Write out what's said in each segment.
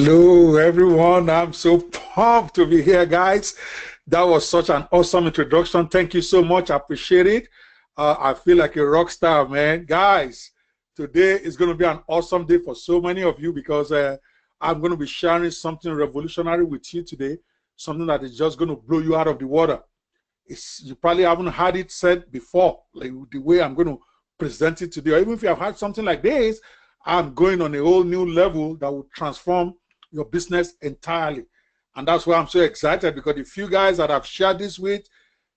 Hello, everyone. I'm so pumped to be here, guys. That was such an awesome introduction. Thank you so much. I appreciate it. I feel like a rock star, man. Guys, today is going to be an awesome day for so many of you because I'm going to be sharing something revolutionary with you today, something that is just going to blow you out of the water. You probably haven't heard it said before, like the way I'm going to present it today. Or even if you have had something like this, I'm going on a whole new level that will transform your business entirely. And that's why I'm so excited, because the few guys that I've shared this with,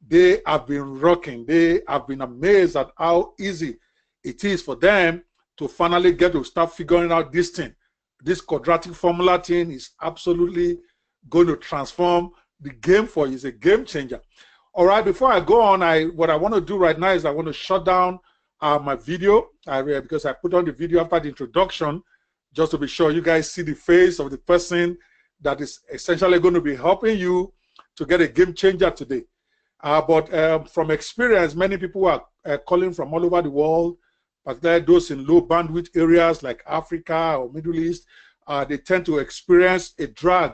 they have been rocking. They have been amazed at how easy it is for them to finally get to start figuring out this thing. This quadratic formula thing is absolutely going to transform the game for you. It's a game changer. All right, before I go on, what I want to do right now is I want to shut down my video because I put on the video after the introduction just to be sure you guys see the face of the person that is essentially going to be helping you to get a game changer today. But from experience, many people are calling from all over the world, particularly those in low bandwidth areas like Africa or Middle East. They tend to experience a drag,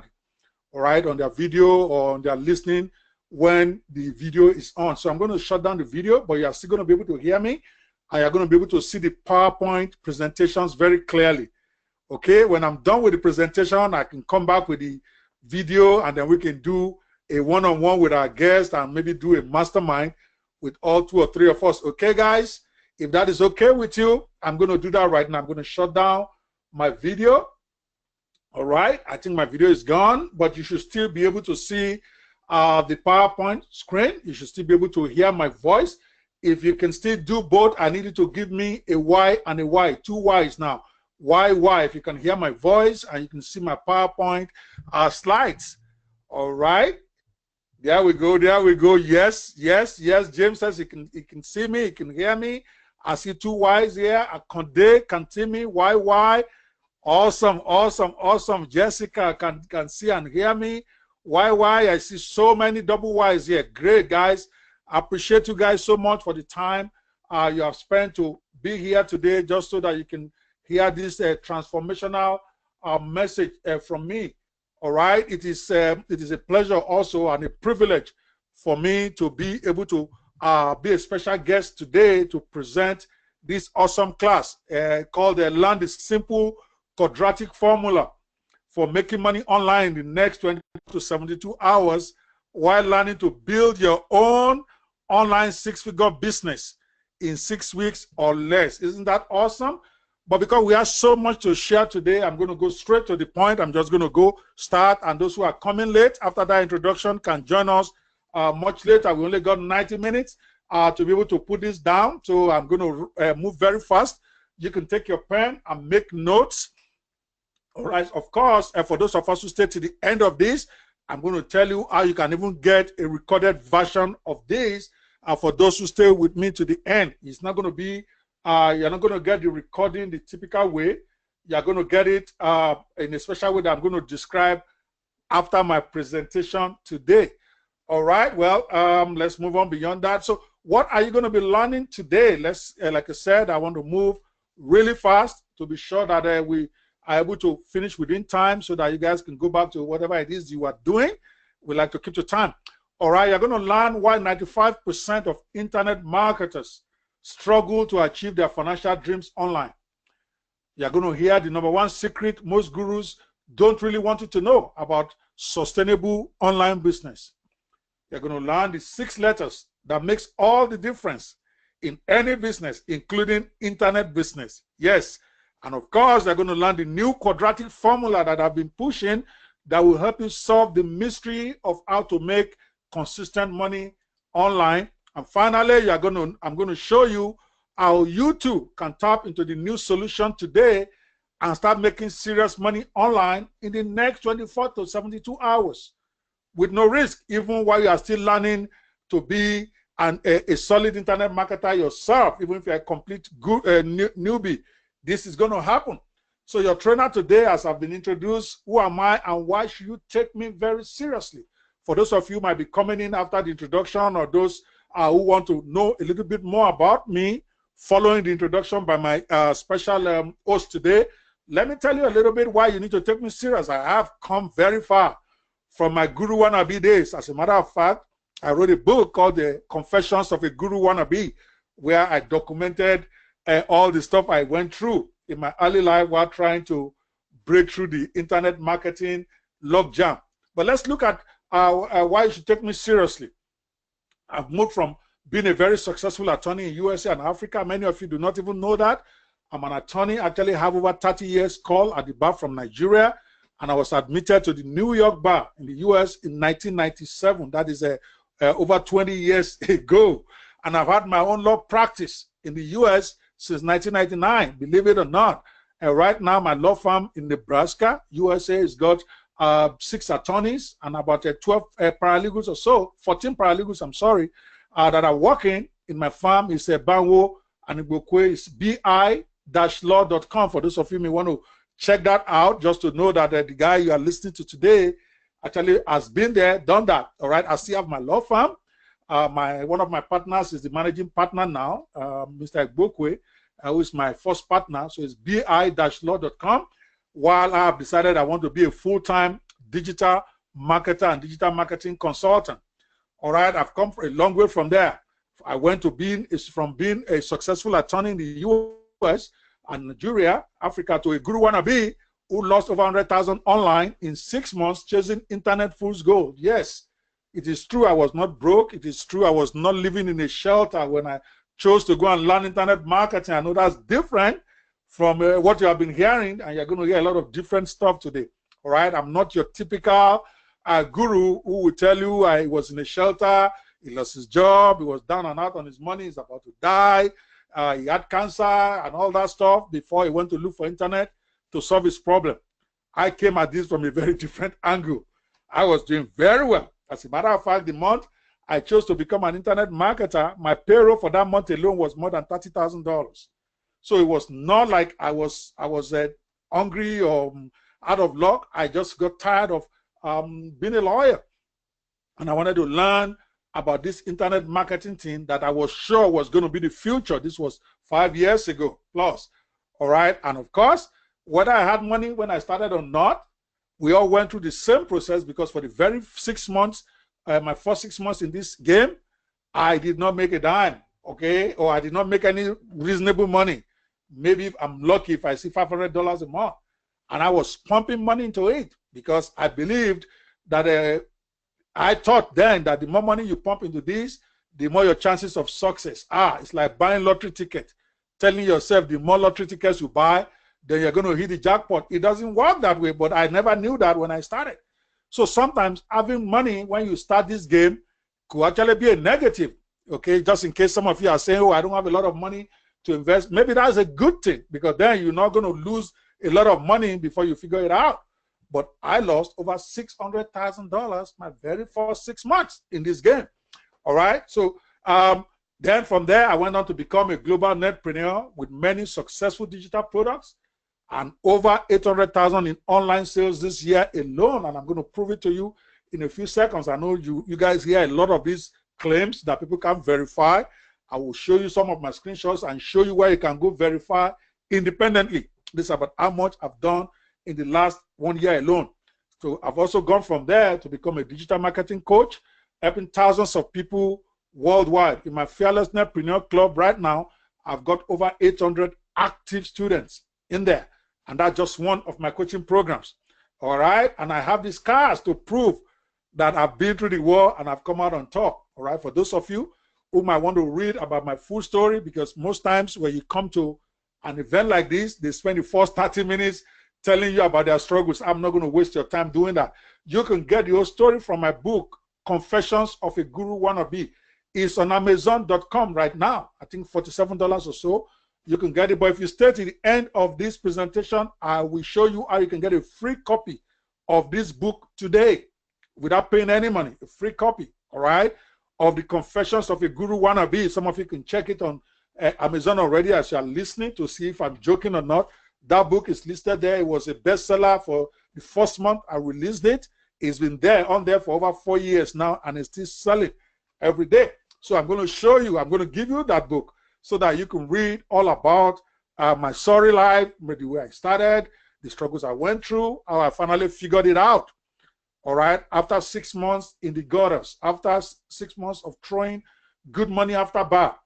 all right, on their video or on their listening when the video is on. So I'm going to shut down the video, but you are still going to be able to hear me. And you're going to be able to see the PowerPoint presentations very clearly. Okay, when I'm done with the presentation, I can come back with the video, and then we can do a one-on-one with our guest and maybe do a mastermind with all 2 or 3 of us. Okay, guys, if that is okay with you, I'm going to do that right now. I'm going to shut down my video. All right, I think my video is gone, but you should still be able to see the PowerPoint screen. You should still be able to hear my voice. If you can still do both, I need you to give me a Y and a Y, 2 Ys now. Y, if you can hear my voice and you can see my PowerPoint slides. All right. There we go. There we go. Yes. James says he can see me. He can hear me. I see 2 Ys here. Akonde can see me. Y. Awesome. Jessica can see and hear me. Y. I see so many double Ys here. Great, guys. I appreciate you guys so much for the time you have spent to be here today, just so that you can hear this transformational message from me. All right, it is a pleasure also and a privilege for me to be able to be a special guest today to present this awesome class called Learn the Simple Quadratic Formula for Making Money Online in the next 20 to 72 hours while learning to build your own online 6-figure business in 6 weeks or less. Isn't that awesome? But because we have so much to share today, I'm going to go straight to the point. I'm just going to go start, and those who are coming late after that introduction can join us much later. We only got 90 minutes to be able to put this down, so I'm going to move very fast. You can take your pen and make notes. All right, of course, for those of us who stay to the end of this, I'm going to tell you how you can even get a recorded version of this. For those who stay with me to the end, it's not going to be, you're not going to get the recording the typical way. You're going to get it in a special way that I'm going to describe after my presentation today. All right, well, let's move on beyond that. So what are you going to be learning today? Let's, like I said, I want to move really fast to be sure that we are able to finish within time so that you guys can go back to whatever it is you are doing. We like to keep to time. All right, you're going to learn why 95% of internet marketers struggle to achieve their financial dreams online. You're going to hear the #1 secret most gurus don't really want you to know about sustainable online business. You're going to learn the 6 letters that makes all the difference in any business, including internet business. Yes. And of course, they're going to learn the new quadratic formula that I've been pushing that will help you solve the mystery of how to make consistent money online. And finally, I'm going to show you how you too can tap into the new solution today and start making serious money online in the next 24 to 72 hours with no risk, even while you are still learning to be a solid internet marketer yourself, even if you're a complete newbie. This is going to happen. So your trainer today, as I've been introduced, who am I and why should you take me very seriously? For those of you who might be coming in after the introduction, or those who want to know a little bit more about me following the introduction by my special host today, let me tell you a little bit why you need to take me serious. I have come very far from my guru wannabe days. As a matter of fact, I wrote a book called The Confessions of a Guru Wannabe, where I documented all the stuff I went through in my early life while trying to break through the internet marketing logjam. But let's look at why you should take me seriously. I've moved from being a very successful attorney in USA and Africa. Many of you do not even know that. I'm an attorney, actually have over 30 years call at the bar from Nigeria, and I was admitted to the New York bar in the US in 1997. That is over 20 years ago. And I've had my own law practice in the US since 1999, believe it or not. And right now, my law firm in Nebraska, USA, has got 6 attorneys and about 12 paralegals or so, 14 paralegals, I'm sorry, that are working in my firm. Is Banwo and Ibokwe. Is bi-law.com. For those of you who may want to check that out, just to know that the guy you are listening to today actually has been there, done that. All right, I still have my law firm. One of my partners is the managing partner now, Mr. Ibokwe, who is my first partner. So it's bi-law.com. While I have decided I want to be a full-time digital marketer and digital marketing consultant. All right, I've come a long way from there. I went to being a successful attorney in the US and Nigeria, Africa, to a guru wannabe who lost over 100,000 online in 6 months chasing internet fool's gold. Yes, it is true I was not broke. It is true I was not living in a shelter when I chose to go and learn internet marketing. I know that's different from what you have been hearing, and you're going to hear a lot of different stuff today. All right, I'm not your typical guru who will tell you he was in a shelter, he lost his job, he was down and out on his money, he's about to die, he had cancer and all that stuff before he went to look for internet to solve his problem. I came at this from a very different angle. I was doing very well. As a matter of fact, the month I chose to become an internet marketer, my payroll for that month alone was more than $30,000. So it was not like I was hungry or out of luck. I just got tired of being a lawyer. And I wanted to learn about this internet marketing thing that I was sure was going to be the future. This was 5 years ago plus. All right. And of course, whether I had money when I started or not, we all went through the same process, because for the very 6 months, my first 6 months in this game, I did not make a dime. Okay. Or I did not make any reasonable money. Maybe if I'm lucky if I see $500 a month. And I was pumping money into it because I believed that I thought then that the more money you pump into this, the more your chances of success are. It's like buying lottery ticket, telling yourself the more lottery tickets you buy, then you're going to hit the jackpot. It doesn't work that way, but I never knew that when I started. So sometimes having money when you start this game could actually be a negative. Okay, just in case some of you are saying, oh, I don't have a lot of money to invest. Maybe that's a good thing, because then you're not going to lose a lot of money before you figure it out. But I lost over $600,000 my very first 6 months in this game. All right. So then from there, I went on to become a global netpreneur with many successful digital products and over 800,000 in online sales this year alone. And I'm going to prove it to you in a few seconds. I know you guys hear a lot of these claims that people can't verify. I will show you some of my screenshots and show you where you can go verify independently. This is about how much I've done in the last 1 year alone. So I've also gone from there to become a digital marketing coach, helping thousands of people worldwide. In my Fearless Netpreneur Club right now, I've got over 800 active students in there. And that's just one of my coaching programs. All right. And I have these scars to prove that I've been through the war and I've come out on top. All right. For those of you who might want to read about my full story, because most times when you come to an event like this, they spend the first 30 minutes telling you about their struggles. I'm not going to waste your time doing that. You can get your story from my book, Confessions of a Guru Wannabe. It's on Amazon.com right now. I think $47 or so. You can get it. But if you stay to the end of this presentation, I will show you how you can get a free copy of this book today without paying any money. A free copy, all right, of the Confessions of a Guru Wannabe. Some of you can check it on Amazon already as you are listening to see if I'm joking or not. That book is listed there. It was a bestseller for the first month I released it. It's been there on there for over 4 years now, and it's still selling every day. So I'm going to show you, I'm going to give you that book so that you can read all about my sorry life, the way I started, the struggles I went through, how I finally figured it out. All right, after 6 months in the gutters, after 6 months of throwing good money after bar,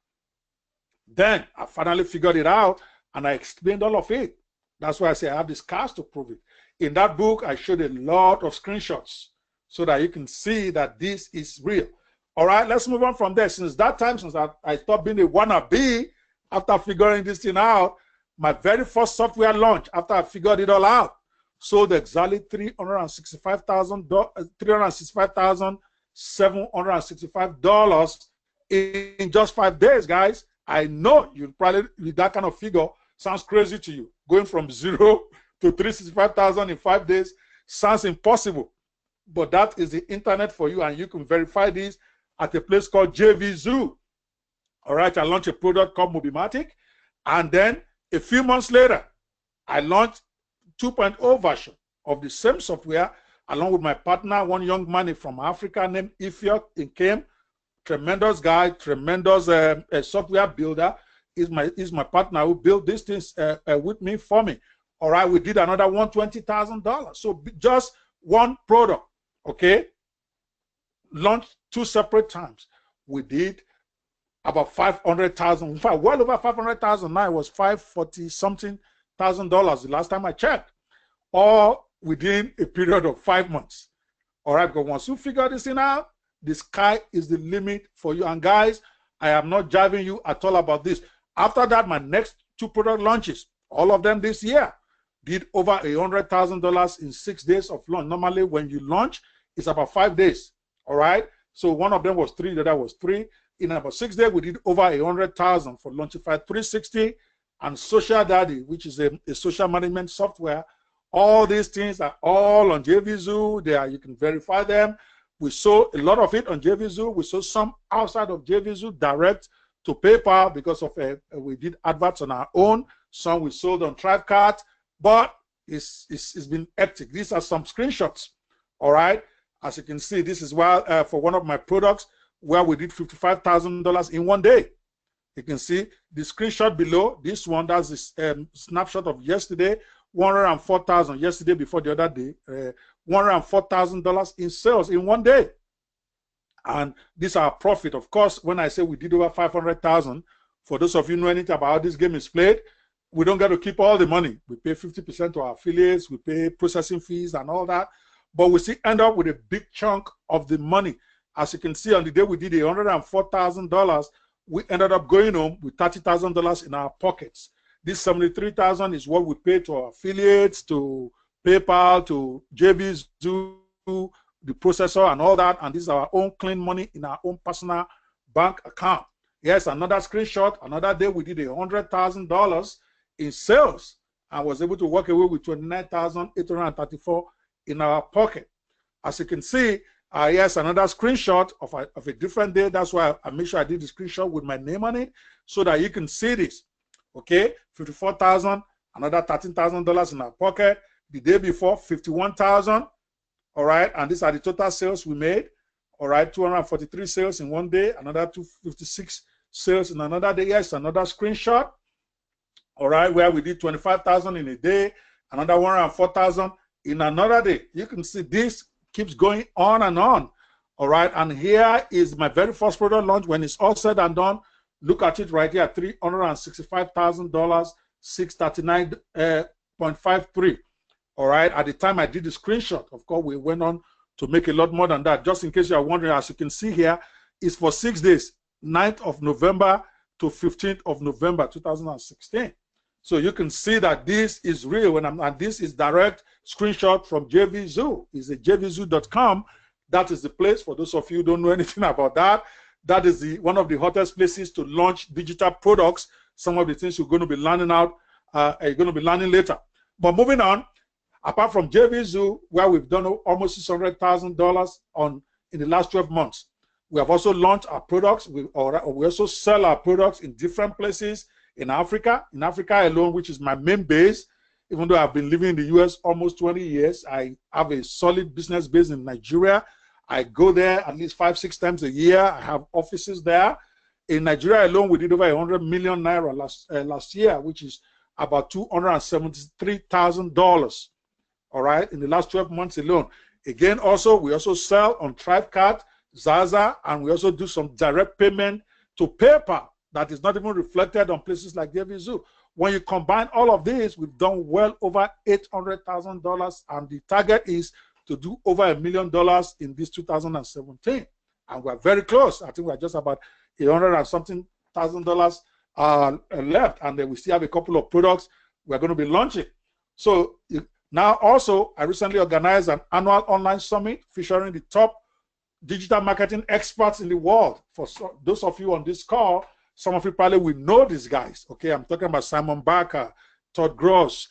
then I finally figured it out and I explained all of it. That's why I say I have this cast to prove it. In that book, I showed a lot of screenshots so that you can see that this is real. All right, let's move on from there. Since that time, since I stopped being a wannabe after figuring this thing out, my very first software launch after I figured it all out sold exactly $365,765 in just 5 days, guys. I know you probably, with that kind of figure, sounds crazy to you. Going from 0 to 365,000 in 5 days sounds impossible. But that is the internet for you, and you can verify this at a place called JVZoo. All right, I launched a product called Mobimatic, and then a few months later, I launched 2.0 version of the same software along with my partner, one young man from Africa named Ifiok Inkem. Tremendous guy, tremendous software builder. Is my partner who built these things with me for me. All right, we did another $120,000. So just one product, okay, launched 2 separate times. We did about 500,000. In fact, well over 500,000. Now it was 540 something thousand dollars the last time I checked, all within a period of 5 months. All right, because once you figure this thing out, the sky is the limit for you. And guys, I am not jiving you at all about this. After that, my next 2 product launches, all of them this year, did over $100,000 in 6 days of launch. Normally, when you launch, it's about 5 days. All right. So one of them was 3, the other was 3. In about 6 days, we did over 100,000 for Launchify 360 and Social Daddy, which is a social management software. All these things are all on JVZoo. There, you can verify them. We sold a lot of it on JVZoo. We sold some outside of JVZoo direct to PayPal because of we did adverts on our own. Some we sold on Thrivecart, but it's been hectic. These are some screenshots. All right. As you can see, this is where for one of my products where we did $55,000 in 1 day. You can see the screenshot below. This one, that's this snapshot of yesterday, 104,000. Yesterday before the other day, $104,000 in sales in 1 day. And this is our profit. Of course, when I say we did over 500,000, for those of you know anything about how this game is played, we don't get to keep all the money. We pay 50% to our affiliates, we pay processing fees and all that, but we still end up with a big chunk of the money. As you can see, on the day we did $104,000, we ended up going home with $30,000 in our pockets. This $73,000 is what we pay to our affiliates, to PayPal, to JVZoo, the processor and all that, and this is our own clean money in our own personal bank account. Yes, another screenshot. Another day we did $100,000 in sales and was able to walk away with $29,834 in our pocket. As you can see, yes, another screenshot of a different day. That's why I made sure I did the screenshot with my name on it so that you can see this. Okay, 54,000, another $13,000 in our pocket. The day before, 51,000. All right, and these are the total sales we made. All right, 243 sales in 1 day, another 256 sales in another day. Yes, another screenshot. All right, where we did 25,000 in a day, another 104,000 in another day. You can see this keeps going on and on. All right, and here is my very first product launch. When it's all said and done, look at it right here, $365,000, 639.53. All right, at the time I did the screenshot, of course, we went on to make a lot more than that. Just in case you are wondering, as you can see here, it's for 6 days, 9th of November to 15th of November, 2016. So you can see that this is real, and this is direct screenshot from JVZoo. It's a jvzoo.com. That is the place, for those of you who don't know anything about that. That is one of the hottest places to launch digital products. Some of the things you're going to be learning later. But moving on, apart from JVZoo, where we've done almost $600,000 in the last 12 months, we have also launched our products. We also sell our products in different places in Africa. In Africa alone, which is my main base, even though I've been living in the US almost 20 years, I have a solid business base in Nigeria. I go there at least 5-6 times a year. I have offices there. In Nigeria alone, we did over 100 million naira last year, which is about $273,000. All right, in the last 12 months alone. Again, also, we also sell on Thrivecart, Zaza, and we also do some direct payment to PayPal that is not even reflected on places like JVZoo. When you combine all of these, we've done well over $800,000, and the target is to do over $1 million in this 2017. And we're very close. I think we're just about $800 and something thousand dollars left, and then we still have a couple of products we're going to be launching. So now also, I recently organized an annual online summit featuring the top digital marketing experts in the world. For those of you on this call, some of you probably will know these guys. Okay, I'm talking about Simon Barker, Todd Gross,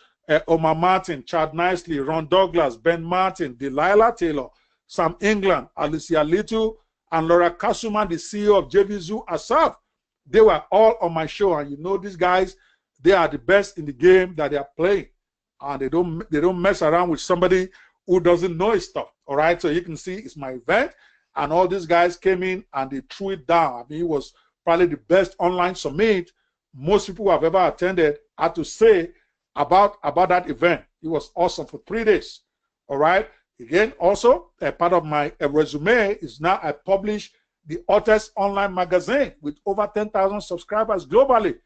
Omar Martin, Chad Nicely, Ron Douglas, Ben Martin, Delilah Taylor, Sam England, Alicia Little, and Laura Kasuman, the CEO of JVZoo herself. They were all on my show, and you know these guys, they are the best in the game that they are playing, and they don't mess around with somebody who doesn't know his stuff. All right, so you can see it's my event, and all these guys came in and they threw it down. I mean, it was probably the best online summit most people who have ever attended had to say about that event. It was awesome for 3 days. All right. Again, also a part of my resume is now I publish the Hottest Online Magazine with over 10,000 subscribers globally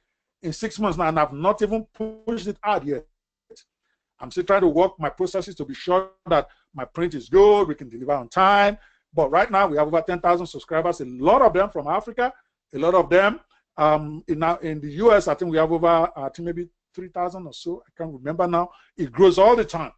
in 6 months now, and I've not even pushed it out yet. I'm still trying to work my processes to be sure that my print is good, we can deliver on time. But right now we have over 10,000 subscribers, a lot of them from Africa, a lot of them in the US. I think we have over, I think maybe 3,000 or so. I can't remember now. It grows all the time.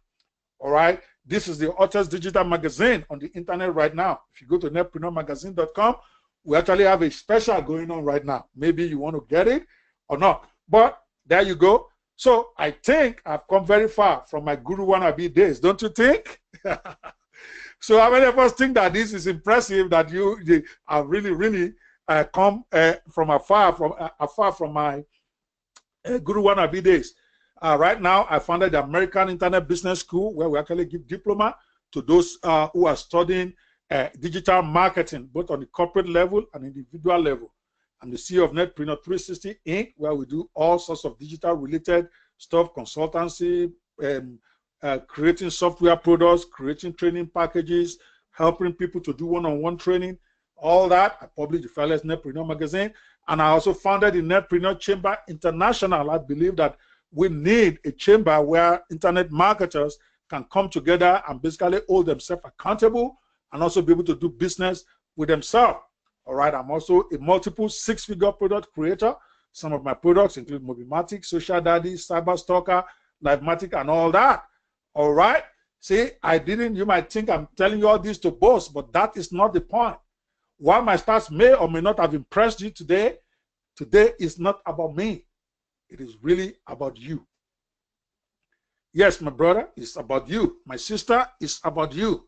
All right. This is the hottest digital magazine on the internet right now. If you go to netpreneurmagazine.com, we actually have a special going on right now. Maybe you want to get it or not. But there you go. So I think I've come very far from my Guru Wannabe days. Don't you think? So how many of us think that this is impressive, that you are really come from afar from my Guru Wannabe days? Right now, I founded the American Internet Business School, where we actually give diploma to those who are studying digital marketing, both on the corporate level and individual level. I'm the CEO of Netpreneur 360 Inc., where we do all sorts of digital related stuff, consultancy, creating software products, creating training packages, helping people to do one-on-one training, all that. I published the Fearless Netpreneur magazine, and I also founded the Netpreneur Chamber International. I believe that we need a chamber where internet marketers can come together and basically hold themselves accountable and also be able to do business with themselves. All right, I'm also a multiple six-figure product creator. Some of my products include Mobimatic, Social Daddy, Cyberstalker, Livematic, and all that. All right, see, you might think I'm telling you all this to boast, but that is not the point. While my stats may or may not have impressed you today, today is not about me. It is really about you. Yes, my brother, it's about you. My sister, it's about you.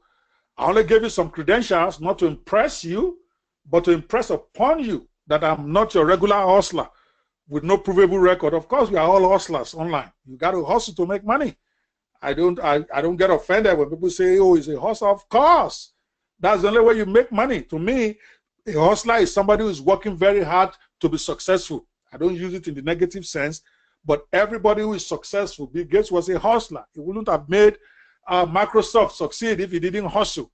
I only gave you some credentials not to impress you, but to impress upon you that I'm not your regular hustler with no provable record. Of course, we are all hustlers online. You got to hustle to make money. I don't get offended when people say, oh, he's a hustler. Of course. That's the only way you make money. To me, a hustler is somebody who is working very hard to be successful. I don't use it in the negative sense, but everybody who is successful, Bill Gates was a hustler. He wouldn't have made Microsoft succeed if he didn't hustle.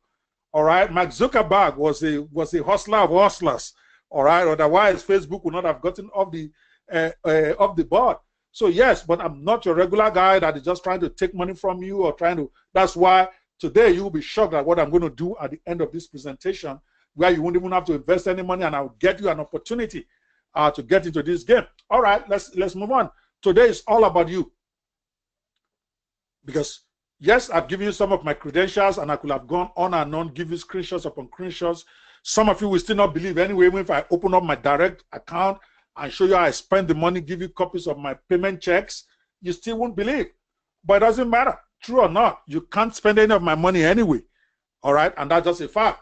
All right, Mark Zuckerberg was a hustler of hustlers. All right, otherwise Facebook would not have gotten off the board. So yes, but I'm not your regular guy that is just trying to take money from you or trying to. That's why today you will be shocked at what I'm going to do at the end of this presentation, where you won't even have to invest any money, and I'll get you an opportunity to get into this game. All right, let's move on. Today is all about you, because yes, I've given you some of my credentials, and I could have gone on and on, give you screenshots upon screenshots. Some of you will still not believe anyway. Even if I open up my direct account and show you how I spend the money, give you copies of my payment checks, you still won't believe. But it doesn't matter, true or not, you can't spend any of my money anyway. All right, and that's just a fact.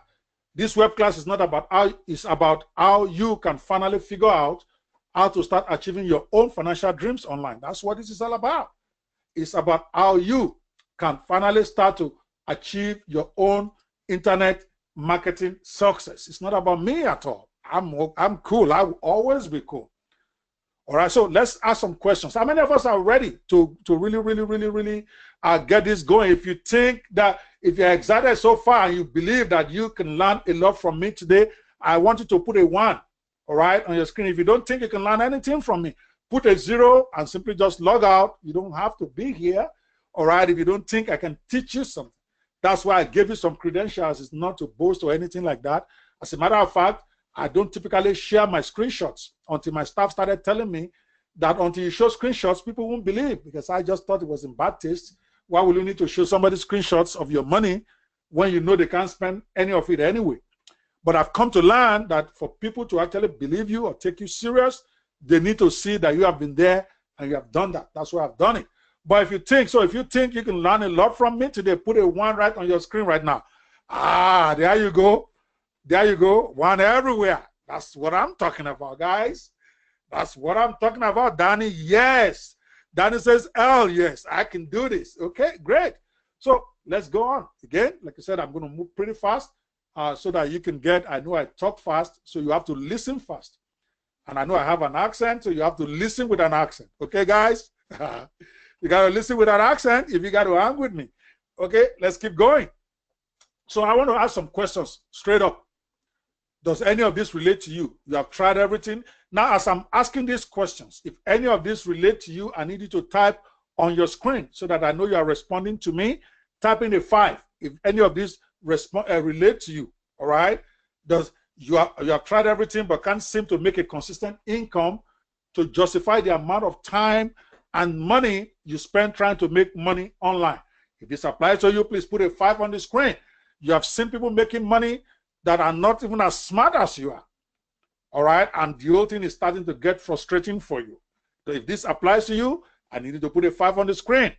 This web class is not about how, it's about how you can finally figure out how to start achieving your own financial dreams online. That's what this is all about. It's about how you can finally start to achieve your own internet marketing success. It's not about me at all. I'm cool. I will always be cool. All right, so let's ask some questions. How many of us are ready to really get this going? If you think that, if you're excited so far and you believe that you can learn a lot from me today, I want you to put a 1, all right, on your screen. If you don't think you can learn anything from me, put a 0 and simply just log out. You don't have to be here, all right, if you don't think I can teach you something. That's why I gave you some credentials. It's not to boast or anything like that. As a matter of fact, I don't typically share my screenshots until my staff started telling me that until you show screenshots, people won't believe, because I just thought it was in bad taste. Why will you need to show somebody screenshots of your money when you know they can't spend any of it anyway? But I've come to learn that for people to actually believe you or take you serious, they need to see that you have been there and you have done that. That's why I've done it. But if you think you can learn a lot from me today, put a 1 right on your screen right now. Ah, there you go. There you go. 1 everywhere. That's what I'm talking about, guys. That's what I'm talking about. Danny, yes. Danny says, L, yes, I can do this. Okay, great. So let's go on. Again, like I said, I'm going to move pretty fast so that you can get, I know I talk fast, so you have to listen fast. And I know I have an accent, so you have to listen with an accent. Okay, guys? You got to listen with an accent if you got to hang with me. Okay, let's keep going. So I want to ask some questions straight up. Does any of this relate to you? You have tried everything. Now, as I'm asking these questions, if any of this relate to you, I need you to type on your screen so that I know you are responding to me. Type in a 5 if any of these relate to you. All right? Does you have tried everything but can't seem to make a consistent income to justify the amount of time and money you spend trying to make money online? If this applies to you, please put a 5 on the screen. You have seen people making money that are not even as smart as you are. All right, and the whole thing is starting to get frustrating for you. So if this applies to you, I need you to put a 5 on the screen.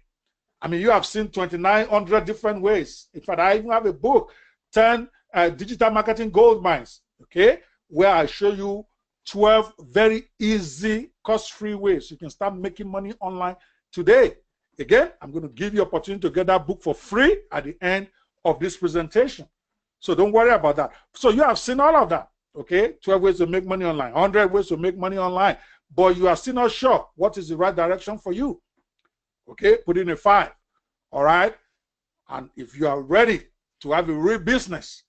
I mean, you have seen 2,900 different ways. In fact, I even have a book, 10 digital marketing gold mines, okay, where I show you 12 very easy, cost-free ways you can start making money online today. Again, I'm going to give you opportunity to get that book for free at the end of this presentation. So don't worry about that. So you have seen all of that, okay? 12 ways to make money online, 100 ways to make money online, but you are still not sure what is the right direction for you, okay? Put in a 5, all right? And if you are ready to have a real business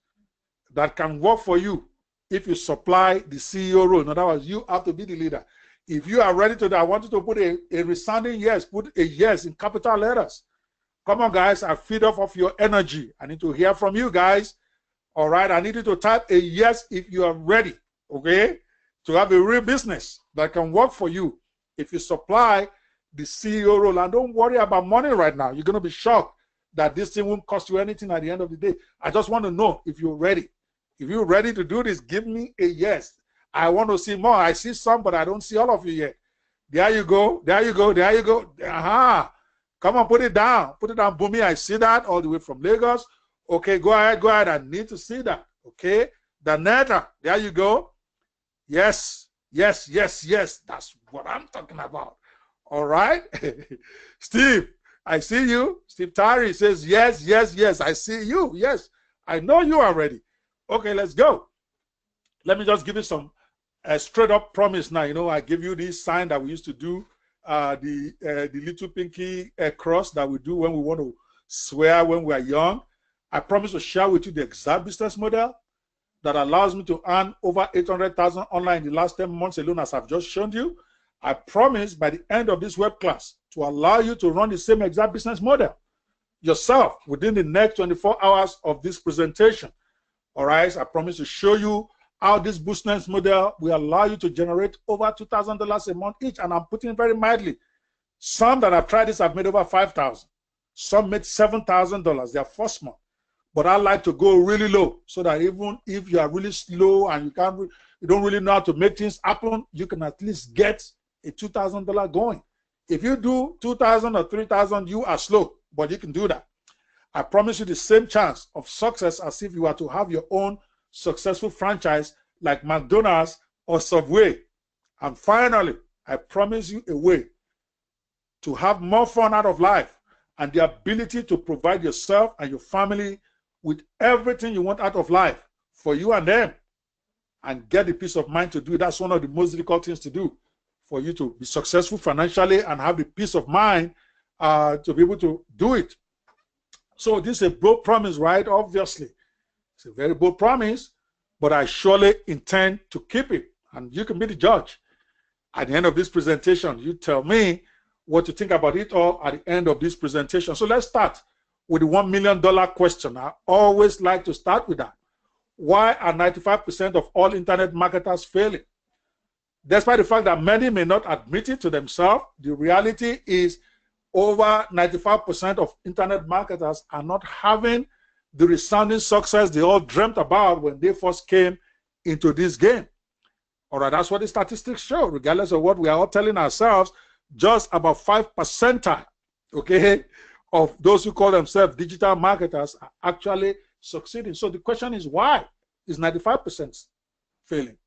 that can work for you, if you supply the CEO role, in other words, you have to be the leader. If you are ready to do that, I want you to put a resounding yes, put a yes in capital letters. Come on, guys, I feed off of your energy. I need to hear from you guys. All right, I need you to type a yes if you are ready, okay, to have a real business that can work for you if you supply the CEO role. And don't worry about money right now. You're going to be shocked that this thing won't cost you anything at the end of the day. I just want to know if you're ready. If you're ready to do this, give me a yes. I want to see more. I see some, but I don't see all of you yet. There you go. There you go. There you go. Aha. Come on, put it down. Put it down, Bumi. I see that all the way from Lagos. Okay, go ahead, go ahead. I need to see that. Okay, Danetta, there you go. Yes, yes, yes, yes. That's what I'm talking about. All right. Steve, I see you. Steve Tari says, yes, yes, yes. I see you. Yes, I know you are ready. Okay, let's go. Let me just give you some straight up promise now. You know, I give you this sign that we used to do, the little pinky cross that we do when we want to swear when we are young. I promise to share with you the exact business model that allows me to earn over 800,000 online in the last 10 months alone, as I've just shown you. I promise by the end of this web class to allow you to run the same exact business model yourself within the next 24 hours of this presentation. All right, I promise to show you how this business model will allow you to generate over $2,000 a month each. And I'm putting it very mildly. Some that have tried this have made over $5,000. Some made $7,000 their first month. But I like to go really low so that even if you are really slow and you don't really know how to make things happen, you can at least get a $2,000 going. If you do 2,000 or 3,000, you are slow, but you can do that. I promise you the same chance of success as if you were to have your own successful franchise like McDonald's or Subway. And finally, I promise you a way to have more fun out of life and the ability to provide yourself and your family with everything you want out of life for you and them, and get the peace of mind to do it. That's one of the most difficult things to do for you to be successful financially and have the peace of mind to be able to do it. So this is a bold promise, right? Obviously, it's a very bold promise, but I surely intend to keep it. And you can be the judge. At the end of this presentation, you tell me what you think about it all at the end of this presentation. So let's start with the $1 million question. I always like to start with that. Why are 95% of all internet marketers failing? Despite the fact that many may not admit it to themselves, the reality is over 95% of internet marketers are not having the resounding success they all dreamt about when they first came into this game. All right, that's what the statistics show. Regardless of what we are all telling ourselves, just about 5%, okay, of those who call themselves digital marketers are actually succeeding. So the question is, why is 95% failing?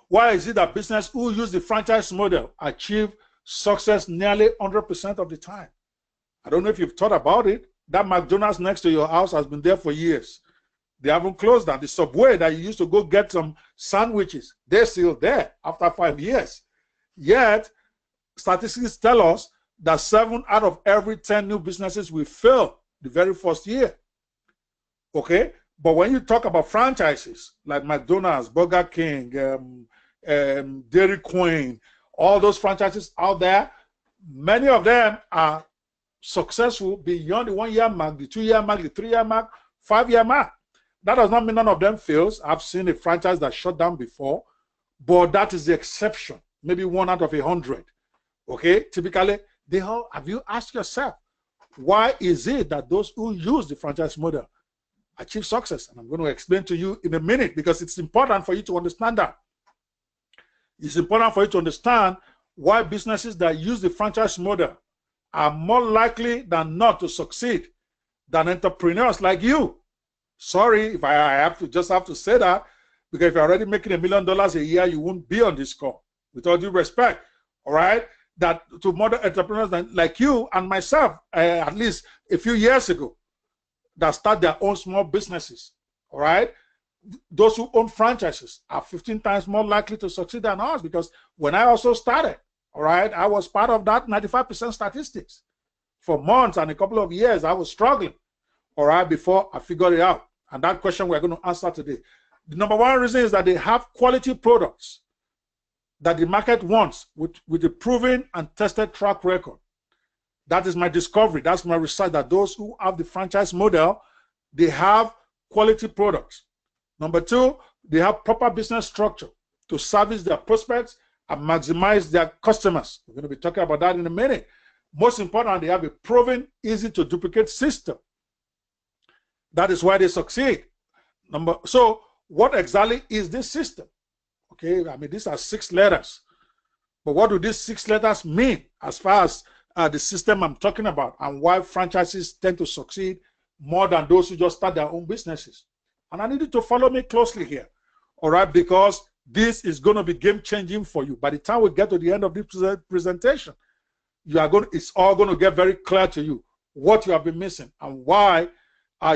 Why is it that business who use the franchise model achieve success nearly 100% of the time? I don't know if you've thought about it. That McDonald's next to your house has been there for years. They haven't closed down. The Subway that you used to go get some sandwiches, they're still there after 5 years. Yet, statistics tell us that 7 out of every 10 new businesses will fail the very first year. Okay? But when you talk about franchises like McDonald's, Burger King, Dairy Queen, all those franchises out there, many of them are successful beyond the 1 year mark, the 2 year mark, the 3 year mark, 5 year mark. That does not mean none of them fails. I've seen a franchise that shut down before, but that is the exception. Maybe 1 out of 100. Okay, typically, have you asked yourself, why is it that those who use the franchise model achieve success? And I'm going to explain to you in a minute, because it's important for you to understand that. It's important for you to understand why businesses that use the franchise model are more likely than not to succeed than entrepreneurs like you. Sorry if I have to say that, because if you're already making $1 million a year, you won't be on this call. With all due respect, all right? That to modern entrepreneurs like you and myself, at least a few years ago, that start their own small businesses, all right? Those who own franchises are 15 times more likely to succeed than us, because when I also started, all right, I was part of that 95% statistics. For months and a couple of years, I was struggling, all right, before I figured it out. And that question we're going to answer today. The number one reason is that they have quality products that the market wants with a proven and tested track record. That is my discovery. That's my research, that those who have the franchise model, they have quality products. Number two, they have proper business structure to service their prospects and maximize their customers. We're going to be talking about that in a minute. Most important, they have a proven, easy to duplicate system. That is why they succeed. So what exactly is this system? Okay, I mean, these are 6 letters. But what do these 6 letters mean as far as the system I'm talking about, and why franchises tend to succeed more than those who just start their own businesses? And I need you to follow me closely here, all right, because this is going to be game-changing for you. By the time we get to the end of this presentation, it's all going to get very clear to you what you have been missing and why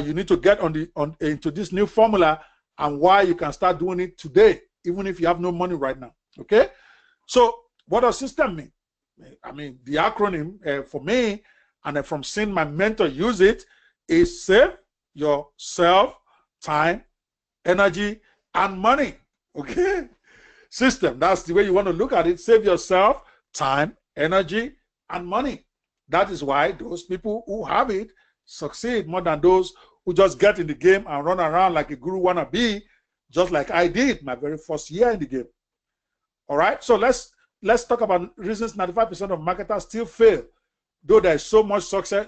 you need to get into this new formula, and why you can start doing it today, even if you have no money right now. Okay? So what does system mean? I mean, the acronym for me, and from seeing my mentor use it, is save yourself time, energy, and money. Okay? System, that's the way you want to look at it. Save yourself time, energy, and money. That is why those people who have it succeed more than those who just get in the game and run around like a guru wannabe, just like I did my very first year in the game. All right, so let's talk about reasons 95% of marketers still fail, though there is so much success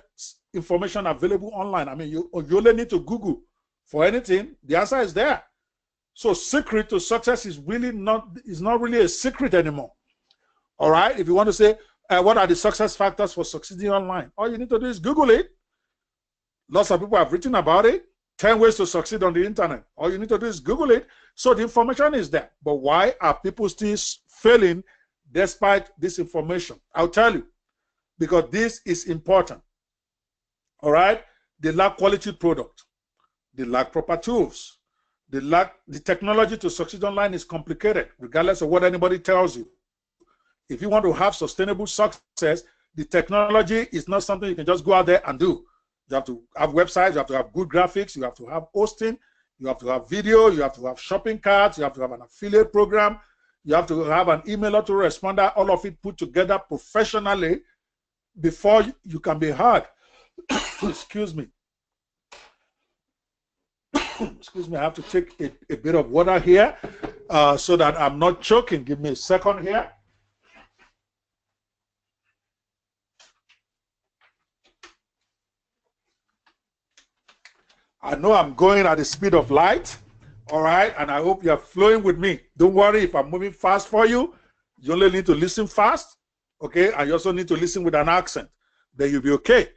information available online. I mean, you only need to Google for anything. The answer is there. So secret to success is not really a secret anymore. All right, if you want to say what are the success factors for succeeding online, all you need to do is Google it. Lots of people have written about it. 10 ways to succeed on the internet. All you need to do is Google it. So the information is there. But why are people still failing despite this information? I'll tell you. Because this is important. All right? They lack quality product. They lack proper tools. They lack the technology to succeed online is complicated, regardless of what anybody tells you. If you want to have sustainable success, the technology is not something you can just go out there and do. You have to have websites, you have to have good graphics, you have to have hosting, you have to have video, you have to have shopping carts, you have to have an affiliate program, you have to have an email autoresponder, all of it put together professionally before you can be heard. Excuse me. Excuse me, I have to take a bit of water here so that I'm not choking. Give me a second here. I know I'm going at the speed of light, all right, and I hope you're flowing with me. Don't worry if I'm moving fast for you. You only need to listen fast, okay, and you also need to listen with an accent. Then you'll be okay.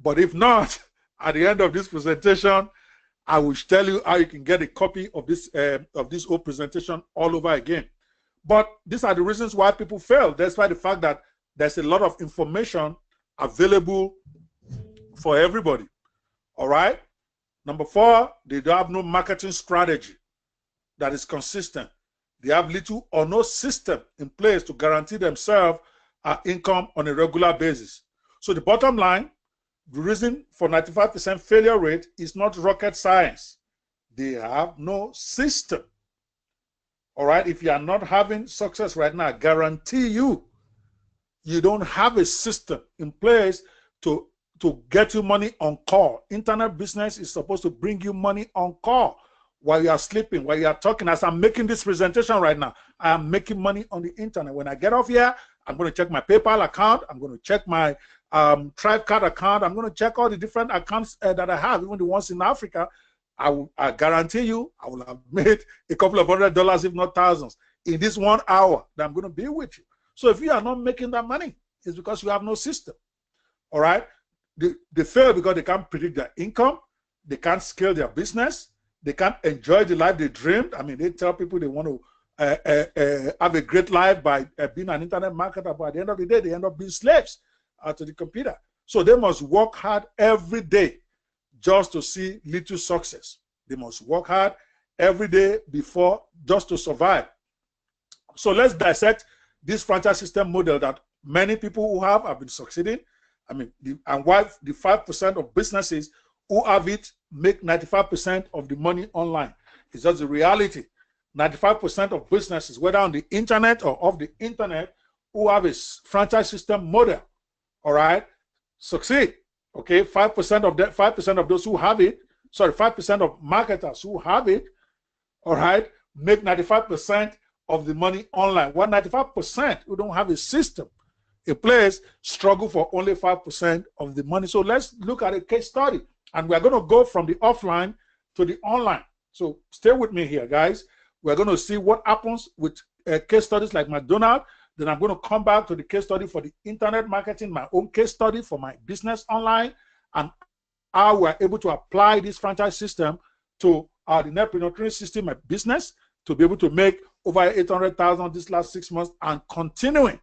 But if not, at the end of this presentation, I will tell you how you can get a copy of this whole presentation all over again. But these are the reasons why people fail, despite the fact that there's a lot of information available for everybody. All right? Number 4, they don't have no marketing strategy that is consistent. They have little or no system in place to guarantee themselves income on a regular basis. So the bottom line, the reason for 95% failure rate is not rocket science. They have no system. All right? If you are not having success right now, I guarantee you don't have a system in place to get you money on call. Internet business is supposed to bring you money on call while you are sleeping, while you are talking. As I'm making this presentation right now, I am making money on the internet. When I get off here, I'm going to check my PayPal account. I'm going to check my Tribe Card account. I'm going to check all the different accounts that I have, even the ones in Africa. I guarantee you, I will have made a couple of $100, if not thousands, in this 1 hour that I'm going to be with you. So if you are not making that money, it's because you have no system. All right? They fail because they can't predict their income. They can't scale their business. They can't enjoy the life they dreamed. I mean, they tell people they want to have a great life by being an internet marketer, but at the end of the day, they end up being slaves to the computer. So they must work hard every day just to see little success. They must work hard every day before just to survive. So let's dissect this franchise system model that many people who have been succeeding. I mean, and why the 5% of businesses who have it make 95% of the money online. It's just the reality. 95% of businesses, whether on the internet or off the internet, who have a franchise system model, all right, succeed. Okay, 5% of that, 5% of those who have it, sorry, 5% of marketers who have it, all right, make 95% of the money online. What 95% who don't have a system, a place, struggle for only 5% of the money. So let's look at a case study, and we're going to go from the offline to the online. So stay with me here, guys. We're going to see what happens with case studies like McDonald's. Then I'm going to come back to the case study for the internet marketing, my own case study for my business online, and how we're able to apply this franchise system to the net penetration system, my business, to be able to make over 800,000 this last 6 months and continuing.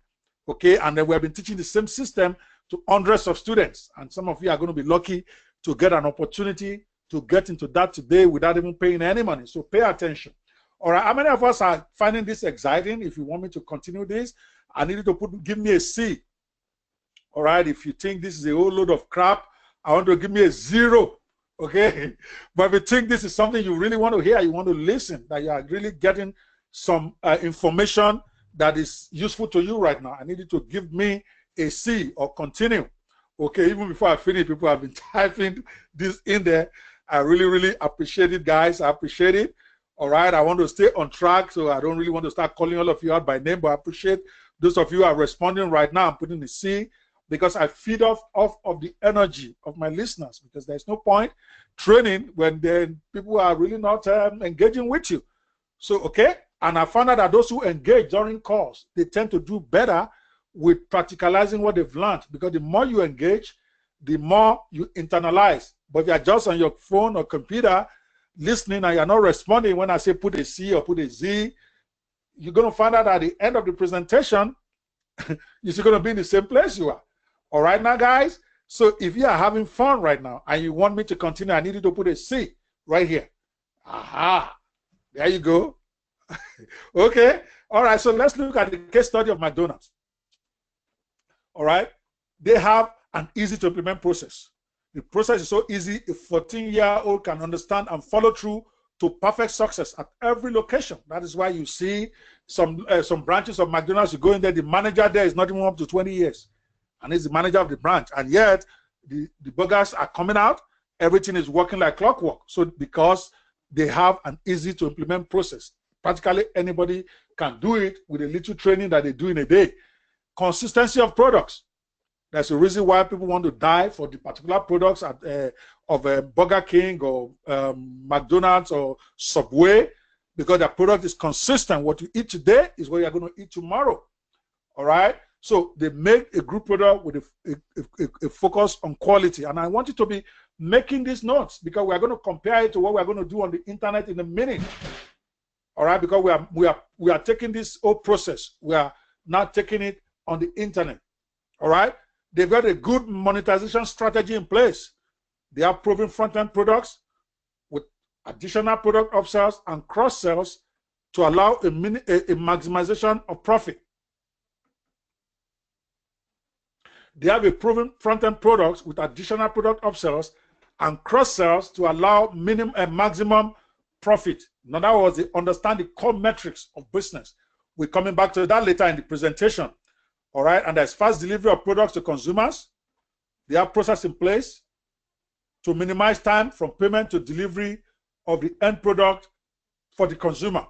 Okay, and then we have been teaching the same system to hundreds of students, and some of you are going to be lucky to get an opportunity to get into that today without even paying any money. So pay attention. All right, how many of us are finding this exciting? If you want me to continue this, I need you to give me a C. All right, if you think this is a whole load of crap, I want to give me a 0. Okay, but if you think this is something you really want to hear, you want to listen, that you are really getting some information that is useful to you right now, I need you to give me a C or continue. Okay, even before I finish, people have been typing this in there. I really, really appreciate it, guys. I appreciate it. All right, I want to stay on track, so I don't really want to start calling all of you out by name, but I appreciate those of you who are responding right now. I'm putting the C because I feed off of the energy of my listeners, because there's no point training when then people are really not engaging with you. So, okay, and I found out that those who engage during calls, they tend to do better with practicalizing what they've learned, because the more you engage, the more you internalize. But if you're just on your phone or computer listening and you're not responding when I say put a C or put a Z, you're going to find out at the end of the presentation, you're still going to be in the same place you are. All right now, guys? So if you are having fun right now and you want me to continue, I need you to put a C right here. Aha. There you go. Okay. All right. So let's look at the case study of McDonald's. all right, they have an easy to implement process. The process is so easy, a 14-year-old can understand and follow through to perfect success at every location. That is why you see some branches of McDonald's, you go in there, the manager there is not even up to 20 years. And he's the manager of the branch. And yet, the burgers are coming out, everything is working like clockwork. So because they have an easy to implement process. Practically anybody can do it with a little training that they do in a day. Consistency of products. That's the reason why people want to die for the particular products of Burger King or McDonald's or Subway, because the product is consistent. What you eat today is what you're going to eat tomorrow. All right? So they make a group product with a focus on quality. And I want you to be making these notes, because we're going to compare it to what we're going to do on the internet in a minute. All right? Because we are taking this whole process. We are now taking it on the internet. All right? They've got a good monetization strategy in place. They have proven front-end products with additional product upsells and cross-sells to allow a maximization of profit. They have a proven front-end products with additional product upsells and cross-sells to allow maximum profit. In other words, they understand the core metrics of business. We're coming back to that later in the presentation. All right, and there's fast delivery of products to consumers. They have process in place to minimize time from payment to delivery of the end product for the consumer.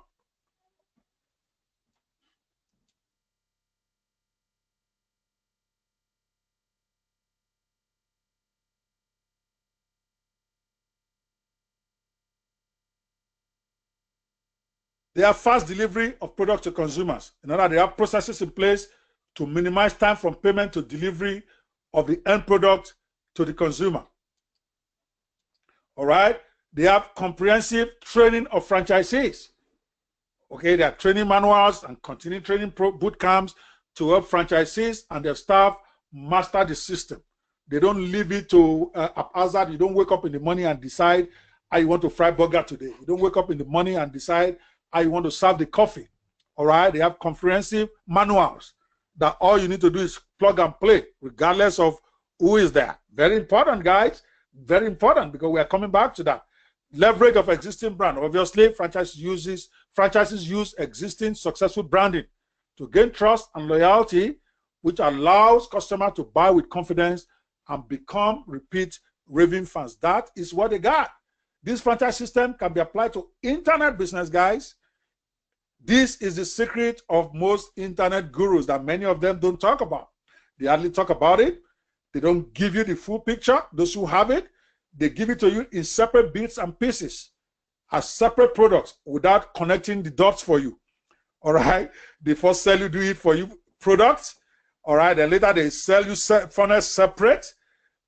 They have fast delivery of products to consumers. In other words, they have processes in place to minimize time from payment to delivery of the end product to the consumer. All right? They have comprehensive training of franchisees. Okay, they have training manuals and continuing training boot camps to help franchisees and their staff master the system. They don't leave it to haphazard. You don't wake up in the morning and decide how you want to fry burger today. You don't wake up in the morning and decide how you want to serve the coffee. All right? They have comprehensive manuals that all you need to do is plug and play, regardless of who is there. Very important, guys. Very important, because we are coming back to that. Leverage of existing brand. Obviously, franchises use existing successful branding to gain trust and loyalty, which allows customers to buy with confidence and become repeat raving fans. That is what they got. This franchise system can be applied to internet business, guys. This is the secret of most internet gurus that many of them don't talk about. They hardly talk about it. They don't give you the full picture. Those who have it, they give it to you in separate bits and pieces as separate products without connecting the dots for you. All right? They first sell you, do it for you products. All right? Then later they sell you funnels separate.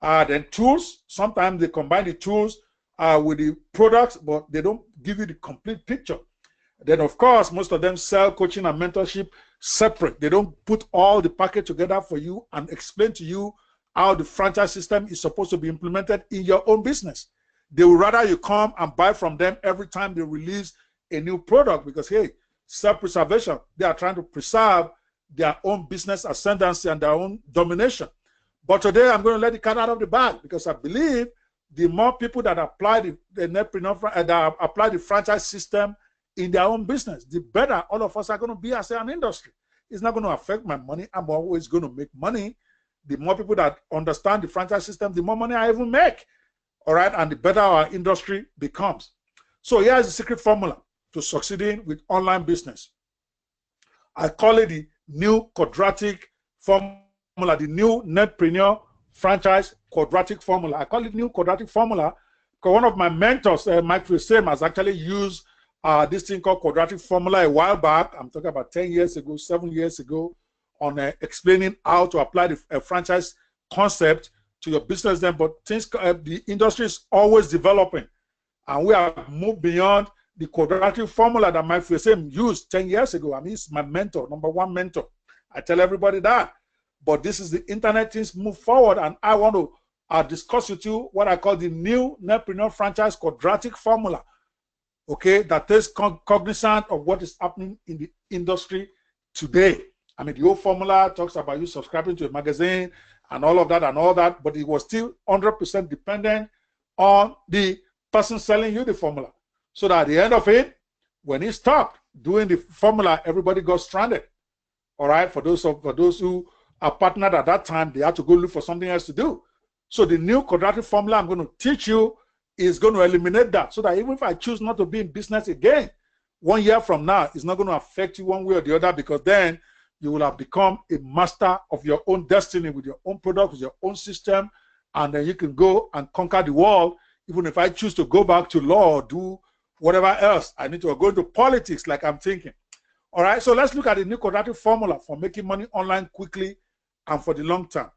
Then tools. Sometimes they combine the tools with the products, but they don't give you the complete picture. Then, of course, most of them sell coaching and mentorship separate. They don't put all the package together for you and explain to you how the franchise system is supposed to be implemented in your own business. They would rather you come and buy from them every time they release a new product, because, hey, self-preservation, they are trying to preserve their own business ascendancy and their own domination. But today, I'm going to let the cat out of the bag, because I believe the more people that apply the franchise system in their own business, the better all of us are going to be as an industry. It's not going to affect my money. I'm always going to make money. The more people that understand the franchise system, the more money I even make. All right, and the better our industry becomes. So here's the secret formula to succeeding with online business. I call it the new quadratic formula, the new netpreneur franchise quadratic formula. I call it new quadratic formula because one of my mentors, Mike Frisem, has actually used this thing called quadratic formula a while back. I'm talking about 10 years ago, 7 years ago, on explaining how to apply the franchise concept to your business then. But things, the industry is always developing, and we have moved beyond the quadratic formula that Mike Frisem used 10 years ago. I mean, he's my mentor, #1 mentor. I tell everybody that. But this is the internet, things move forward, and I want to discuss with you what I call the new netpreneur franchise quadratic formula. Okay, that takes cognizant of what is happening in the industry today. I mean, the old formula talks about you subscribing to a magazine and all of that, but it was still 100% dependent on the person selling you the formula. So that at the end of it, when he stopped doing the formula, everybody got stranded. All right, for those who are partnered at that time, they had to go look for something else to do. So the new quadratic formula I'm going to teach you is going to eliminate that, so that even if I choose not to be in business again 1 year from now, it's not going to affect you one way or the other, because then you will have become a master of your own destiny with your own product, with your own system, and then you can go and conquer the world. Even if I choose to go back to law or do whatever else, I need to go into politics like I'm thinking. All right, so let's look at the new quadratic formula for making money online quickly and for the long term.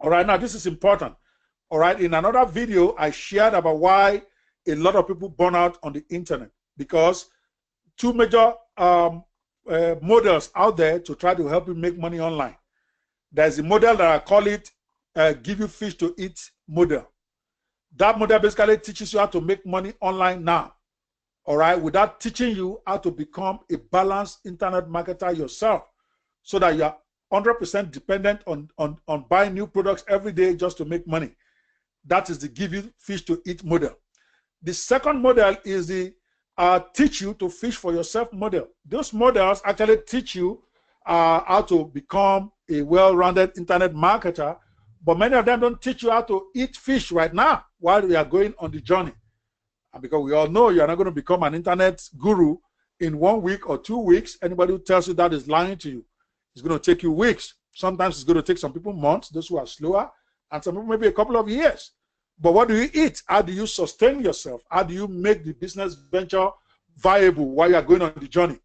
All right, now this is important. All right, in another video, I shared about why a lot of people burn out on the internet, because two major models out there to try to help you make money online. There's a model that I call it give you fish to eat model. That model basically teaches you how to make money online now, all right, without teaching you how to become a balanced internet marketer yourself, so that you're 100% dependent on buying new products every day just to make money. That is the give you fish to eat model. The second model is the teach you to fish for yourself model. Those models actually teach you how to become a well-rounded internet marketer, but many of them don't teach you how to eat fish right now while we are going on the journey. And because we all know you're not going to become an internet guru in 1 week or 2 weeks. Anybody who tells you that is lying to you. It's going to take you weeks. Sometimes it's going to take some people months, those who are slower, and some people maybe a couple of years. But what do you eat? How do you sustain yourself? How do you make the business venture viable while you are going on the journey?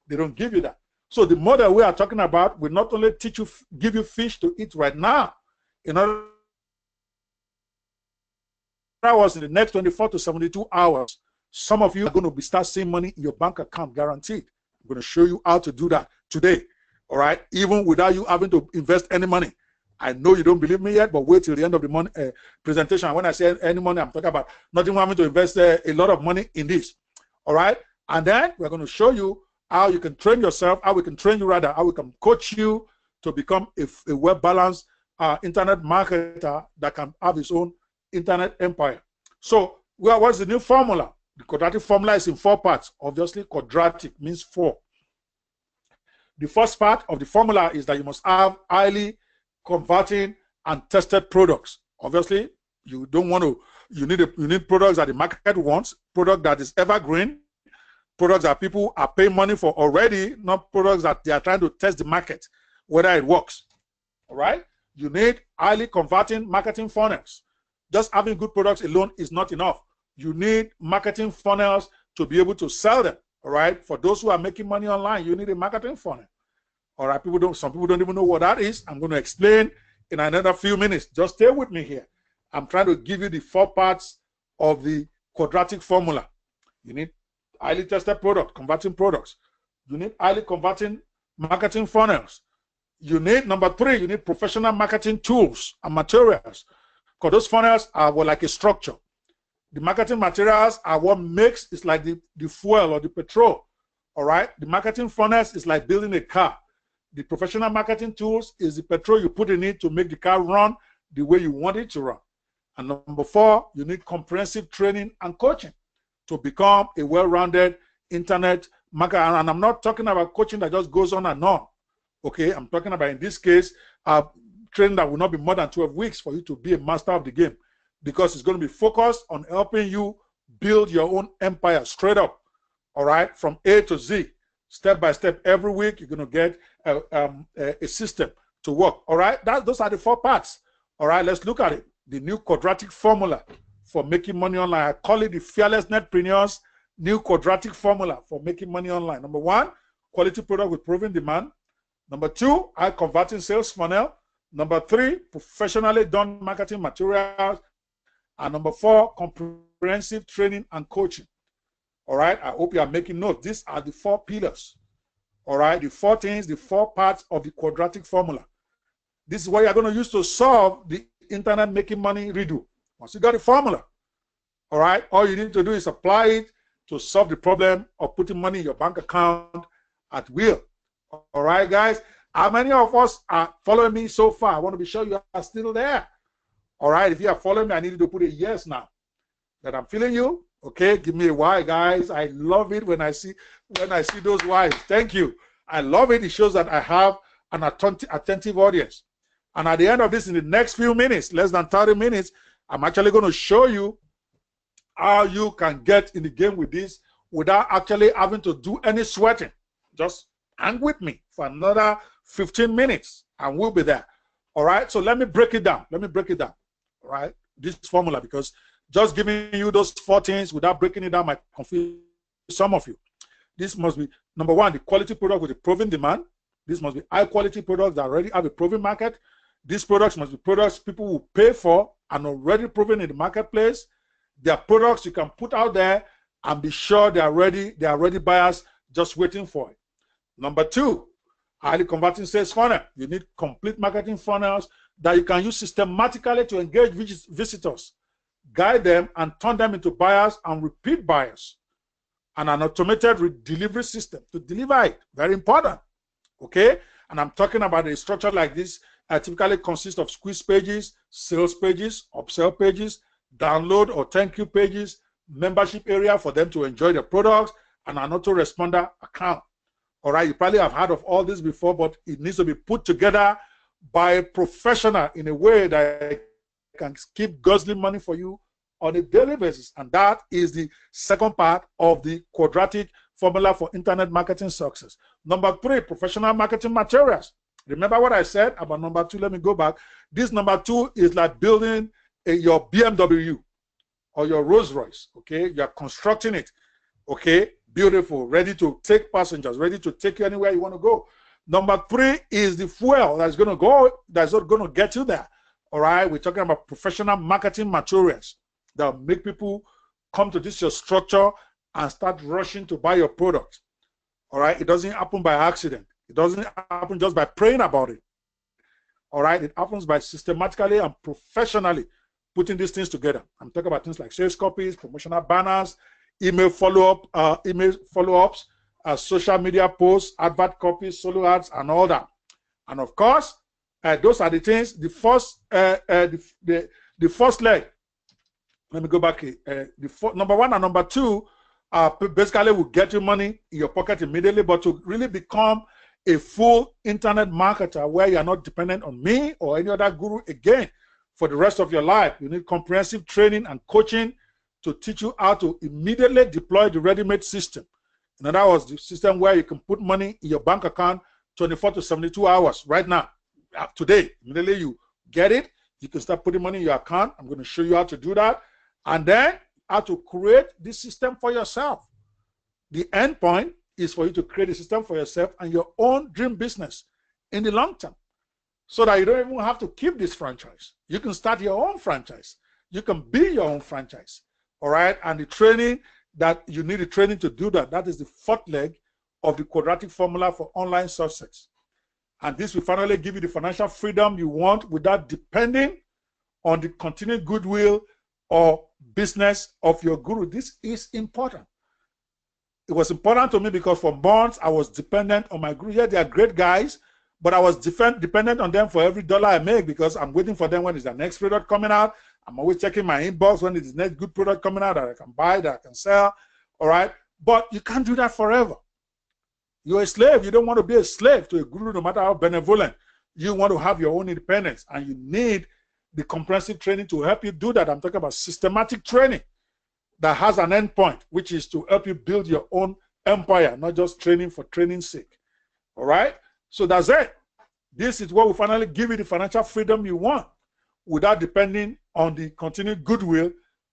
They don't give you that. So the model we are talking about will not only teach you, give you fish to eat right now, in other hours, in the next 24 to 72 hours, some of you are going to start seeing money in your bank account, guaranteed. I'm going to show you how to do that today, all right, even without you having to invest any money. I know you don't believe me yet, but wait till the end of the presentation. When I say any money, I'm talking about not even having to invest a lot of money in this, all right? And then we're going to show you how you can train yourself, how we can train you rather, how we can coach you to become a well-balanced internet marketer that can have his own internet empire. So what's the new formula? The quadratic formula is in 4 parts. Obviously, quadratic means 4. The first part of the formula is that you must have highly converting and tested products. Obviously, you don't want to, you need products that the market wants, product that is evergreen, products that people are paying money for already, not products that they are trying to test the market, whether it works. All right? You need highly converting marketing funnels. Just having good products alone is not enough. You need marketing funnels to be able to sell them. All right? For those who are making money online, you need a marketing funnel. All right, some people don't even know what that is. I'm going to explain in another few minutes. Just stay with me here. I'm trying to give you the 4 parts of the quadratic formula. You need highly tested product, converting products. You need highly converting marketing funnels. You need, number 3, you need professional marketing tools and materials. Because those funnels are like a structure. The marketing materials are what makes, it's like the fuel or the petrol. All right, the marketing funnels is like building a car. The professional marketing tools is the petrol you put in it to make the car run the way you want it to run. And number 4, you need comprehensive training and coaching to become a well-rounded internet marketer. And I'm not talking about coaching that just goes on and on. Okay, I'm talking about, in this case, training that will not be more than 12 weeks for you to be a master of the game, because it's going to be focused on helping you build your own empire straight up. All right, from A to Z. Step by step, every week, you're going to get a system to work. All right, those are the 4 parts. All right, let's look at it. The new quadratic formula for making money online. I call it the Fearless Netpreneur's new quadratic formula for making money online. Number 1, quality product with proven demand. Number 2, high converting sales funnel. Number 3, professionally done marketing materials. And number 4, comprehensive training and coaching. All right, I hope you are making notes. These are the 4 pillars. All right, the 4 things, the 4 parts of the quadratic formula. This is what you're going to use to solve the internet making money riddle. Once you got the formula, all right, all you need to do is apply it to solve the problem of putting money in your bank account at will. All right, guys. How many of us are following me so far? I want to be sure you are still there. All right. If you are following me, I need you to put a yes now that I'm feeling you. Okay. Give me a Y, guys. I love it when I see those Ys. Thank you. I love it. It shows that I have an attentive audience. And at the end of this, in the next few minutes, less than 30 minutes, I'm actually going to show you how you can get in the game with this without actually having to do any sweating. Just hang with me for another 15 minutes and we'll be there. All right. So let me break it down. Let me break it down. All right. This formula, because just giving you those 4 things without breaking it down might confuse some of you. This must be, number one, the quality product with a proven demand. This must be high quality products that already have a proven market. These products must be products people will pay for and already proven in the marketplace. They are products you can put out there and be sure they are ready buyers just waiting for it. Number two, highly converting sales funnel. You need complete marketing funnels that you can use systematically to engage visitors, guide them, and turn them into buyers and repeat buyers. And an automated delivery system to deliver it. Very important. Okay? And I'm talking about a structure like this typically consists of squeeze pages, sales pages, upsell pages, download or thank you pages, membership area for them to enjoy the products, and an autoresponder account. All right, you probably have heard of all this before, but it needs to be put together by a professional in a way that can keep guzzling money for you on a daily basis. And that is the second part of the quadratic formula for internet marketing success. Number three, professional marketing materials. Remember what I said about number two? Let me go back. This number two is like building your BMW or your Rolls Royce. Okay, you are constructing it. Okay, beautiful, ready to take passengers, ready to take you anywhere you want to go. Number three is the fuel that's going to get you there. All right, we're talking about professional marketing materials that make people come to this your structure and start rushing to buy your product. All right, it doesn't happen by accident. It doesn't happen just by praying about it. All right, it happens by systematically and professionally putting these things together. I'm talking about things like sales copies, promotional banners, email follow-ups, social media posts, advert copies, solo ads, and all that. And of course, those are the things. The first leg. Let me go back. Number one and number two basically will get you money in your pocket immediately, but to really become a full internet marketer where you're not dependent on me or any other guru again for the rest of your life, you need comprehensive training and coaching to teach you how to immediately deploy the ready-made system. In other words, the system where you can put money in your bank account 24 to 72 hours right now. Today, immediately you get it, you can start putting money in your account. I'm going to show you how to do that. And then how to create this system for yourself. The end point is for you to create a system for yourself and your own dream business in the long term, so that you don't even have to keep this franchise. You can start your own franchise. You can be your own franchise. All right. And the training that you need, the training to do that, that is the fourth leg of the quadratic formula for online success. And this will finally give you the financial freedom you want without depending on the continued goodwill or business of your guru. This is important. It was important to me because for months I was dependent on my guru. Yeah, they are great guys, but I was dependent on them for every dollar I make because I'm waiting for them when is the next product coming out. I'm always checking my inbox when is the next good product coming out that I can buy, that I can sell. All right. But you can't do that forever. You're a slave. You don't want to be a slave to a guru, no matter how benevolent. You want to have your own independence, and you need the comprehensive training to help you do that. I'm talking about systematic training that has an end point, which is to help you build your own empire, not just training for training's sake. All right? So that's it. This is what will finally give you the financial freedom you want without depending on the continued goodwill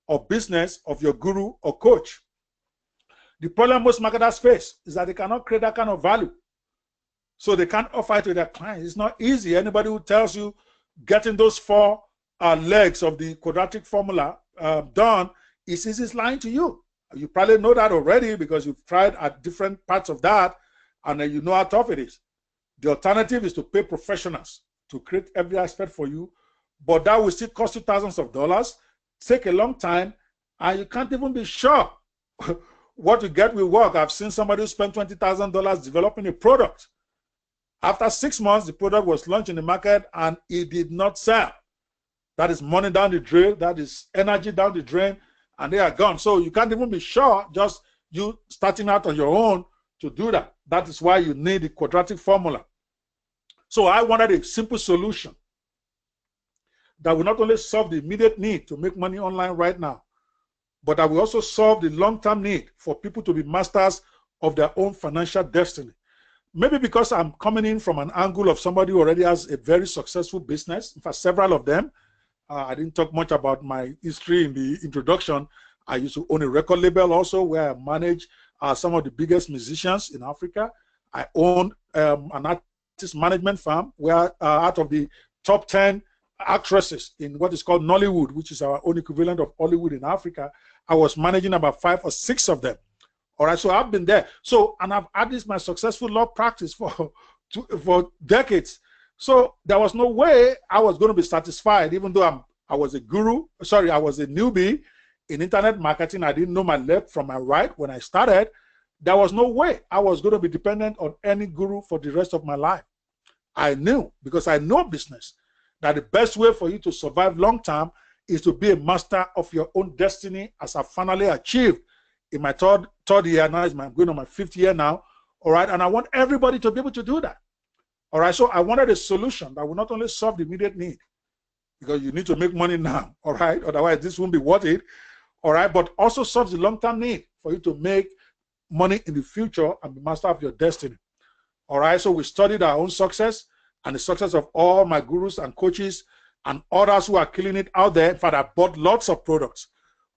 or business of your guru or coach. The problem most marketers face is that they cannot create that kind of value. So they can't offer it to their clients. It's not easy. Anybody who tells you getting those four legs of the quadratic formula done is lying to you. You probably know that already because you've tried at different parts of that, and then you know how tough it is. The alternative is to pay professionals to create every aspect for you, but that will still cost you thousands of dollars, take a long time, and you can't even be sure what you get will work. I've seen somebody who spent $20,000 developing a product, After 6 months, the product was launched in the market and it did not sell. That is money down the drain. That is energy down the drain, and they are gone. So you can't even be sure just you starting out on your own to do that. That is why you need the quadratic formula. So I wanted a simple solution that will not only solve the immediate need to make money online right now, but that will also solve the long-term need for people to be masters of their own financial destiny. Maybe because I'm coming in from an angle of somebody who already has a very successful business. In fact, several of them. I didn't talk much about my history in the introduction. I used to own a record label also where I manage some of the biggest musicians in Africa. I own an artist management firm where out of the top 10 actresses in what is called Nollywood, which is our own equivalent of Hollywood in Africa, I was managing about 5 or 6 of them. All right, so I've been there. So, and I've had this my successful law practice for decades. So there was no way I was going to be satisfied, even though I was a guru. Sorry, I was a newbie in internet marketing. I didn't know my left from my right when I started. There was no way I was going to be dependent on any guru for the rest of my life. I knew, because I know business, that the best way for you to survive long term is to be a master of your own destiny, as I finally achieved in my third year. Now I'm going on my 5th year now. All right, and I want everybody to be able to do that. All right, so I wanted a solution that will not only solve the immediate need, because you need to make money now, all right, otherwise this won't be worth it, all right, but also solves the long-term need for you to make money in the future and be master of your destiny. All right, so we studied our own success and the success of all my gurus and coaches and others who are killing it out there. In fact, I bought lots of products.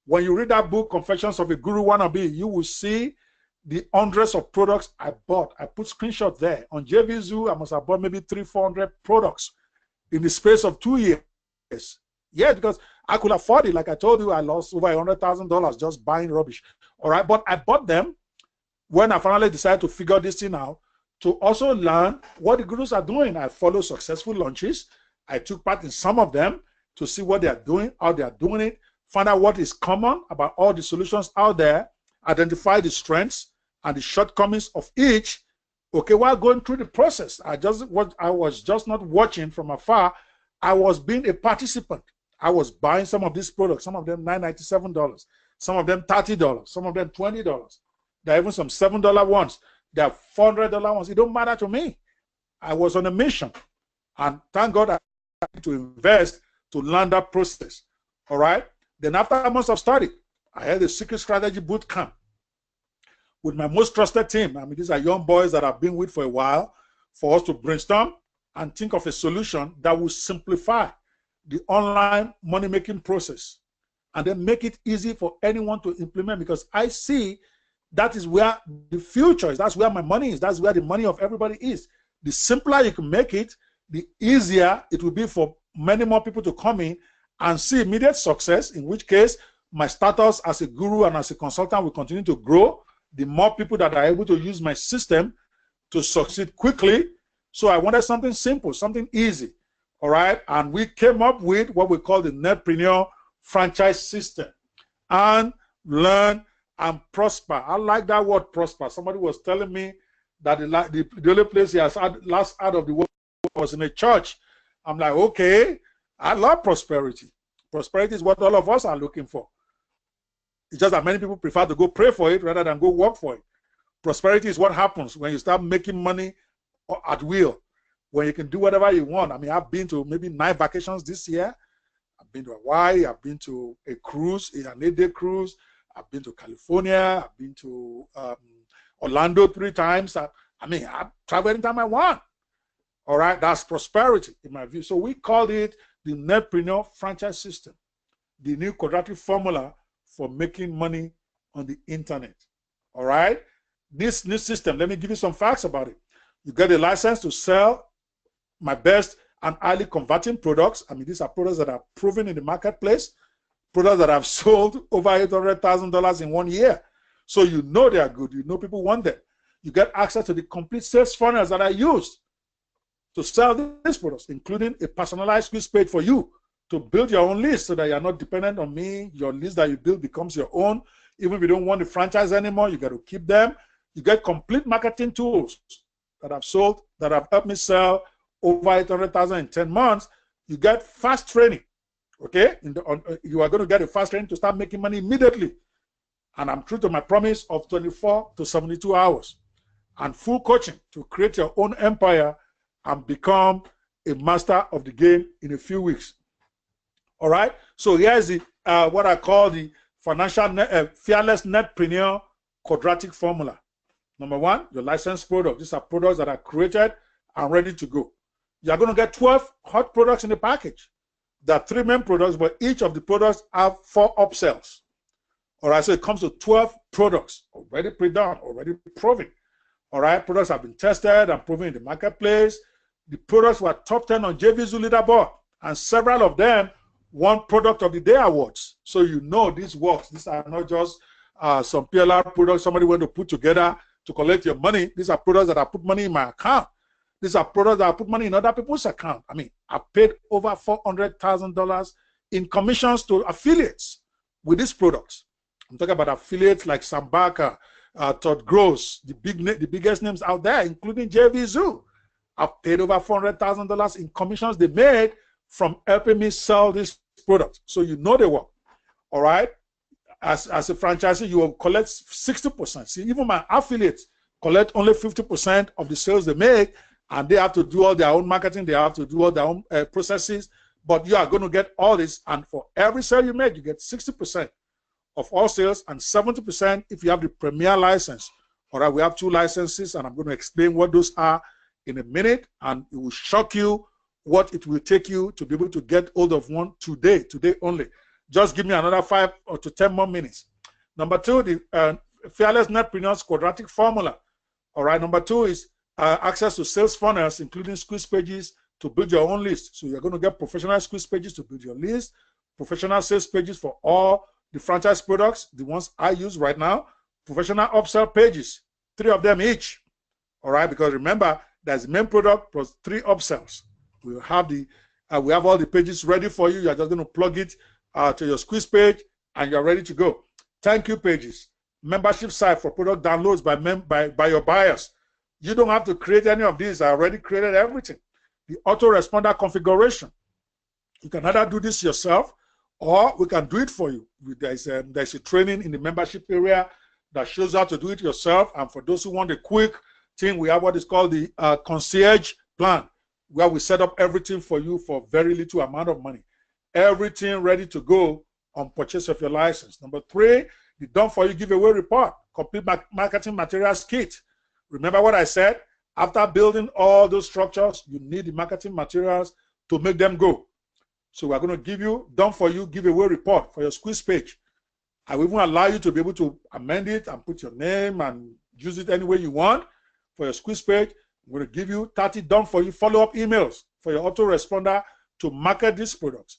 When you read that book, Confessions of a Guru Wannabe, you will see the hundreds of products I bought. I put screenshots there. On JVZoo, I must have bought maybe 300-400 products in the space of 2 years. Yeah, because I could afford it. Like I told you, I lost over $100,000 just buying rubbish. All right, but I bought them when I finally decided to figure this thing out, to also learn what the gurus are doing. I follow successful launches. I took part in some of them to see what they are doing, how they are doing it, find out what is common about all the solutions out there, identify the strengths and the shortcomings of each. Okay, while going through the process, I was just not watching from afar. I was being a participant. I was buying some of these products, some of them $9.97, some of them $30, some of them $20. There are even some $7 ones. There are $400 ones. It don't matter to me. I was on a mission, and thank God I had to invest to learn that process. All right. Then after months of study, I had a secret strategy boot camp with my most trusted team. I mean, these are young boys that I've been with for a while, for us to brainstorm and think of a solution that will simplify the online money-making process and then make it easy for anyone to implement, because I see that is where the future is. That's where my money is. That's where the money of everybody is. The simpler you can make it, the easier it will be for many more people to come in and see immediate success, in which case my status as a guru and as a consultant will continue to grow. The more people that are able to use my system to succeed quickly. So I wanted something simple, something easy. All right. And we came up with what we call the Netpreneur franchise system. And learn and prosper. I like that word, prosper. Somebody was telling me that the only place he has had last out of the world was in a church. I'm like, okay, I love prosperity. Prosperity is what all of us are looking for. It's just that many people prefer to go pray for it rather than go work for it. Prosperity is what happens when you start making money at will, when you can do whatever you want. I mean, I've been to maybe 9 vacations this year. I've been to Hawaii. I've been to a cruise, an 8-day cruise. I've been to California. I've been to Orlando 3 times. I mean, I travel anytime I want. All right, that's prosperity in my view. So we called it the Netpreneur franchise system, the new quadratic formula for making money on the internet. All right, this new system, let me give you some facts about it. You get a license to sell my best and highly converting products. I mean, these are products that are proven in the marketplace, products that have sold over $800,000 in 1 year. So you know they are good. You know people want them. You get access to the complete sales funnels that I used to sell these products, including a personalized quiz page for you to build your own list so that you're not dependent on me. Your list that you build becomes your own. Even if you don't want the franchise anymore, you got to keep them. You get complete marketing tools that I've sold, that have helped me sell over 800,000 in 10 months, you get fast training. Okay, you are going to get a fast training to start making money immediately. And I'm true to my promise of 24 to 72 hours and full coaching to create your own empire and become a master of the game in a few weeks. All right. So here's the what I call the fearless netpreneur quadratic formula. Number one, your licensed product. These are products that are created and ready to go. You're going to get 12 hot products in the package. There are 3 main products, but each of the products have 4 upsells. All right, so it comes to 12 products already pre-done, already proven. All right, products have been tested and proven in the marketplace. The products were top 10 on JVZoo leaderboard, and several of them won Product of the Day awards. So you know this works. These are not just some PLR products somebody went to put together to collect your money. These are products that I put money in my account. These are products that I put money in other people's account. I mean, I paid over $400,000 in commissions to affiliates with these products. I'm talking about affiliates like Sambaka, Todd Gross, the biggest names out there, including JVZoo. I've paid over $400,000 in commissions they made from helping me sell these products. So you know they work. All right. As a franchisee, you will collect 60%. See, even my affiliates collect only 50% of the sales they make, and they have to do all their own marketing. They have to do all their own processes. But you are going to get all this, and for every sale you make, you get 60% of all sales and 70% if you have the premier license. All right, we have 2 licenses, and I'm going to explain what those are in a minute, and it will shock you what it will take you to be able to get hold of one today only. Just give me another 5 or to 10 more minutes. Number 2, the Fearless Netpreneur's quadratic formula. All right, number 2 is access to sales funnels, including squeeze pages to build your own list. So you're going to get professional squeeze pages to build your list, professional sales pages for all the franchise products, the ones I use right now, professional upsell pages, 3 of them each. All right, because remember, there's the main product plus 3 upsells. We have all the pages ready for you. You're just going to plug it to your squeeze page, and you're ready to go. Thank you pages, membership site for product downloads by your buyers. You don't have to create any of these. I already created everything. The autoresponder configuration. You can either do this yourself, or we can do it for you. There's a training in the membership area that shows how to do it yourself. And for those who want a quick thing, we have what is called the concierge plan, where we set up everything for you for very little amount of money. Everything ready to go on purchase of your license. Number 3, the Done For You giveaway report, complete marketing materials kit. Remember what I said? After building all those structures, you need the marketing materials to make them go. So we're going to give you Done For You giveaway report for your squeeze page. I will even allow you to be able to amend it and put your name and use it any way you want for your squeeze page. I'm going to give you 30 Done For You follow-up emails for your autoresponder to market these products.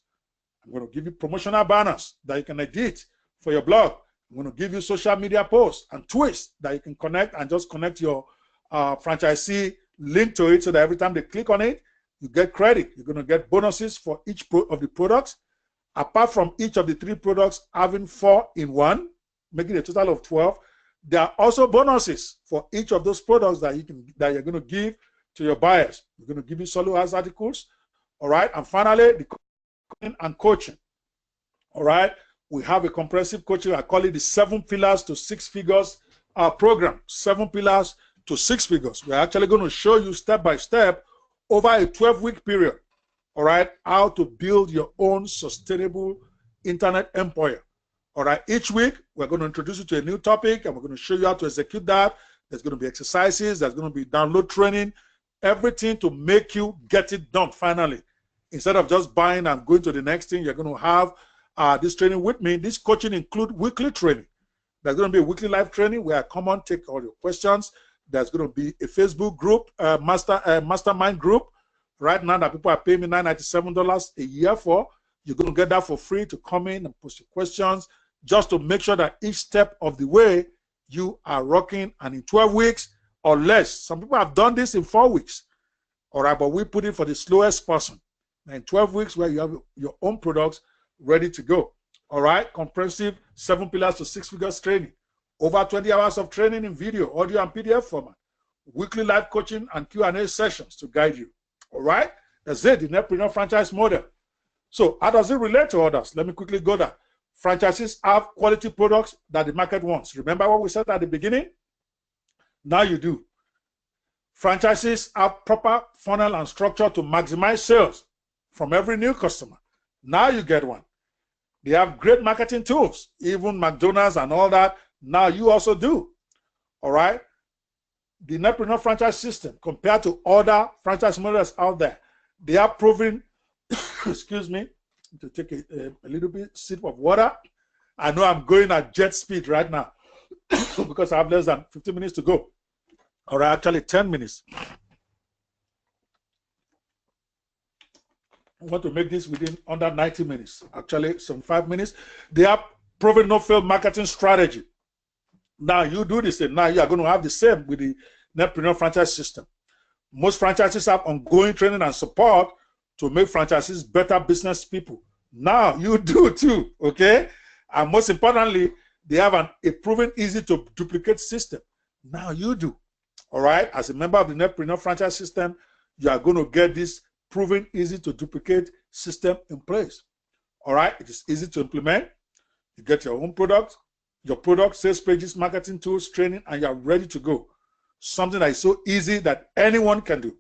I'm going to give you promotional banners that you can edit for your blog. I'm going to give you social media posts and twists that you can connect and just connect your franchisee link to it, so that every time they click on it, you get credit. You're going to get bonuses for each of the products. Apart from each of the 3 products having 4 in 1, making a total of 12, there are also bonuses for each of those products that you're going to give to your buyers. We're going to give you solo house articles. All right. And finally, the coaching and coaching. All right. We have a comprehensive coaching. I call it the 7 pillars to 6 figures program. 7 pillars to 6 figures. We're actually going to show you step by step over a 12-week period. All right. How to build your own sustainable internet empire. All right. Each week, we're going to introduce you to a new topic, and we're going to show you how to execute that. There's going to be exercises. There's going to be download training. Everything to make you get it done finally. Instead of just buying and going to the next thing, you're going to have this training with me. This coaching includes weekly training. There's going to be a weekly live training where I come on, take all your questions. There's going to be a Facebook group, mastermind group. Right now that people are paying me $997 a year for. You're going to get that for free to come in and post your questions, just to make sure that each step of the way you are rocking, and in 12 weeks or less. Some people have done this in 4 weeks. All right, but we put it for the slowest person. And in 12 weeks, where you have your own products ready to go. All right, comprehensive 7 pillars to 6 figures training. Over 20 hours of training in video, audio, and PDF format. weekly live coaching and Q&A sessions to guide you. All right? That's it, the Netpreneur franchise model. So how does it relate to others? Let me quickly go there. Franchises have quality products that the market wants. Remember what we said at the beginning? Now you do. Franchises have proper funnel and structure to maximize sales from every new customer. Now you get one. They have great marketing tools, even McDonald's and all that. Now you also do. All right? The Netpreneur franchise system, compared to other franchise models out there, they are proven, excuse me, to take a little bit sip of water. I know I'm going at jet speed right now because I have less than 15 minutes to go. Or actually 10 minutes. I want to make this within under 90 minutes, actually 75 minutes. They have proven no-fail marketing strategy. Now you do this, and now you are going to have the same with the Netpreneur franchise system. Most franchises have ongoing training and support to make franchises better business people. Now you do too, okay? And most importantly, they have a proven easy to duplicate system. Now you do, all right? As a member of the Netpreneur franchise system, you are going to get this proven easy to duplicate system in place, all right? It is easy to implement. You get your own product, sales pages, marketing tools, training, and you're ready to go. Something that is so easy that anyone can do.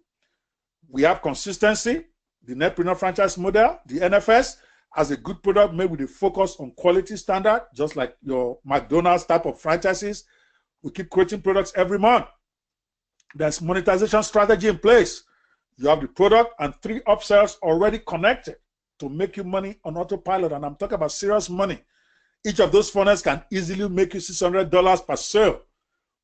We have consistency. The Netpreneur franchise model, the NFS, has a good product made with a focus on quality standard, just like your McDonald's type of franchises. We keep creating products every month. There's monetization strategy in place. You have the product and 3 upsells already connected to make you money on autopilot. And I'm talking about serious money. Each of those funnels can easily make you $600 per sale.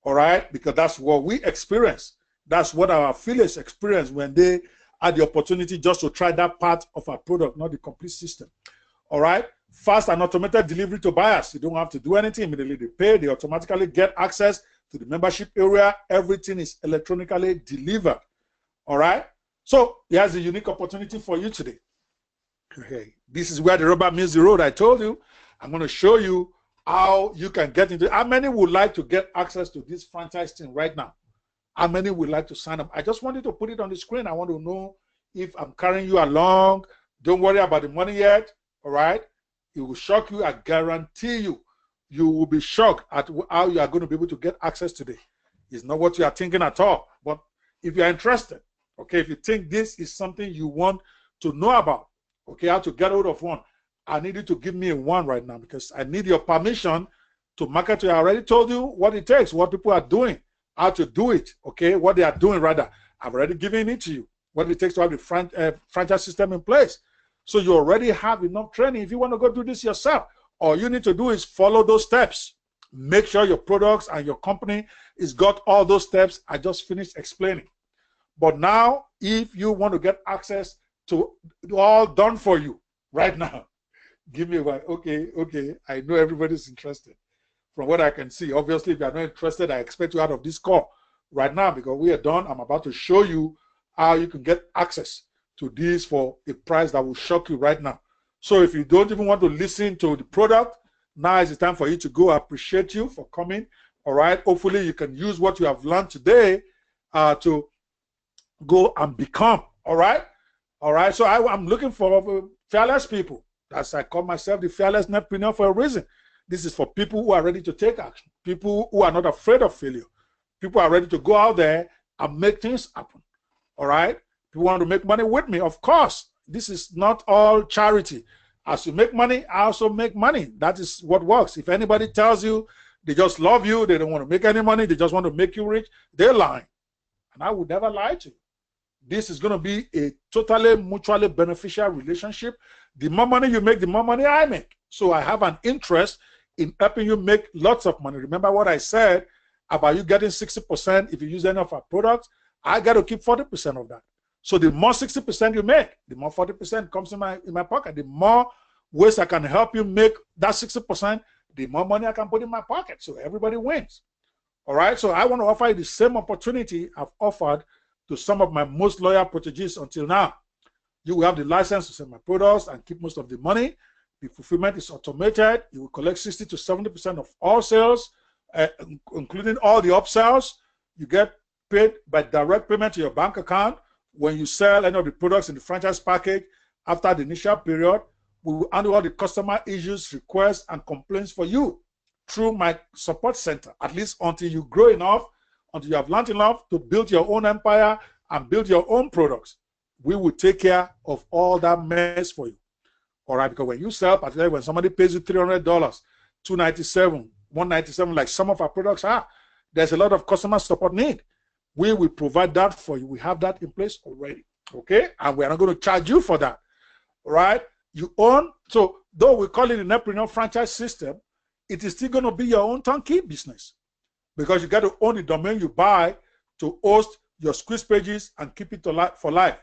All right? Because that's what we experience. That's what our affiliates experience when they had the opportunity just to try that part of our product, not the complete system. All right? Fast and automated delivery to buyers. You don't have to do anything. Immediately they pay. They automatically get access to the membership area. Everything is electronically delivered. All right? So here's a unique opportunity for you today. Okay. This is where the rubber meets the road. I told you. I'm going to show you how you can get into it. How many would like to get access to this franchise thing right now? How many would like to sign up? I just wanted to put it on the screen. I want to know if I'm carrying you along. Don't worry about the money yet. All right? It will shock you. I guarantee you, you will be shocked at how you are going to be able to get access today. It's not what you are thinking at all. But if you are interested, okay, if you think this is something you want to know about, okay, how to get hold of one, I need you to give me a 1 right now because I need your permission to market to you. I already told you what it takes, what people are doing, how to do it, okay, what they are doing rather. I've already given it to you, what it takes to have the franchise system in place. So you already have enough training. If you want to go do this yourself, all you need to do is follow those steps. Make sure your products and your company is got all those steps I just finished explaining. But now, if you want to get access to all done for you right now, give me one. Okay, I know everybody's interested. From what I can see, obviously, if you are not interested, I expect you out of this call right now because we are done. I'm about to show you how you can get access to this for a price that will shock you right now. So if you don't even want to listen to the product, now is the time for you to go. I appreciate you for coming. All right. Hopefully, you can use what you have learned today to go and become. All right. All right. So I'm looking for fearless people. As I call myself the fearless Netpreneur for a reason. This is for people who are ready to take action, people who are not afraid of failure, people who are ready to go out there and make things happen. All right? People want to make money with me. Of course, this is not all charity. As you make money, I also make money. That is what works. If anybody tells you they just love you, they don't want to make any money, they just want to make you rich, they're lying. And I would never lie to you. This is going to be a totally mutually beneficial relationship. The more money you make, the more money I make. So I have an interest in helping you make lots of money. Remember what I said about you getting 60% if you use any of our products? I got to keep 40% of that. So the more 60% you make, the more 40% comes in my pocket. The more ways I can help you make that 60%, the more money I can put in my pocket. So everybody wins. All right? So I want to offer you the same opportunity I've offered to some of my most loyal proteges until now. You will have the license to sell my products and keep most of the money. The fulfillment is automated. You will collect 60 to 70% of all sales, including all the upsells. You get paid by direct payment to your bank account when you sell any of the products in the franchise package. After the initial period, we will handle all the customer issues, requests, and complaints for you through my support center, at least until you grow enough, until you have learned enough to build your own empire and build your own products. We will take care of all that mess for you. All right, because when you sell, particularly when somebody pays you $300, $297, $197, like some of our products are, there's a lot of customer support need. We will provide that for you. We have that in place already, okay? And we're not going to charge you for that, all right? You own, so though we call it an Nepreneur franchise system, it is still going to be your own turnkey business because you got to own the domain you buy to host your squeeze pages and keep it for life.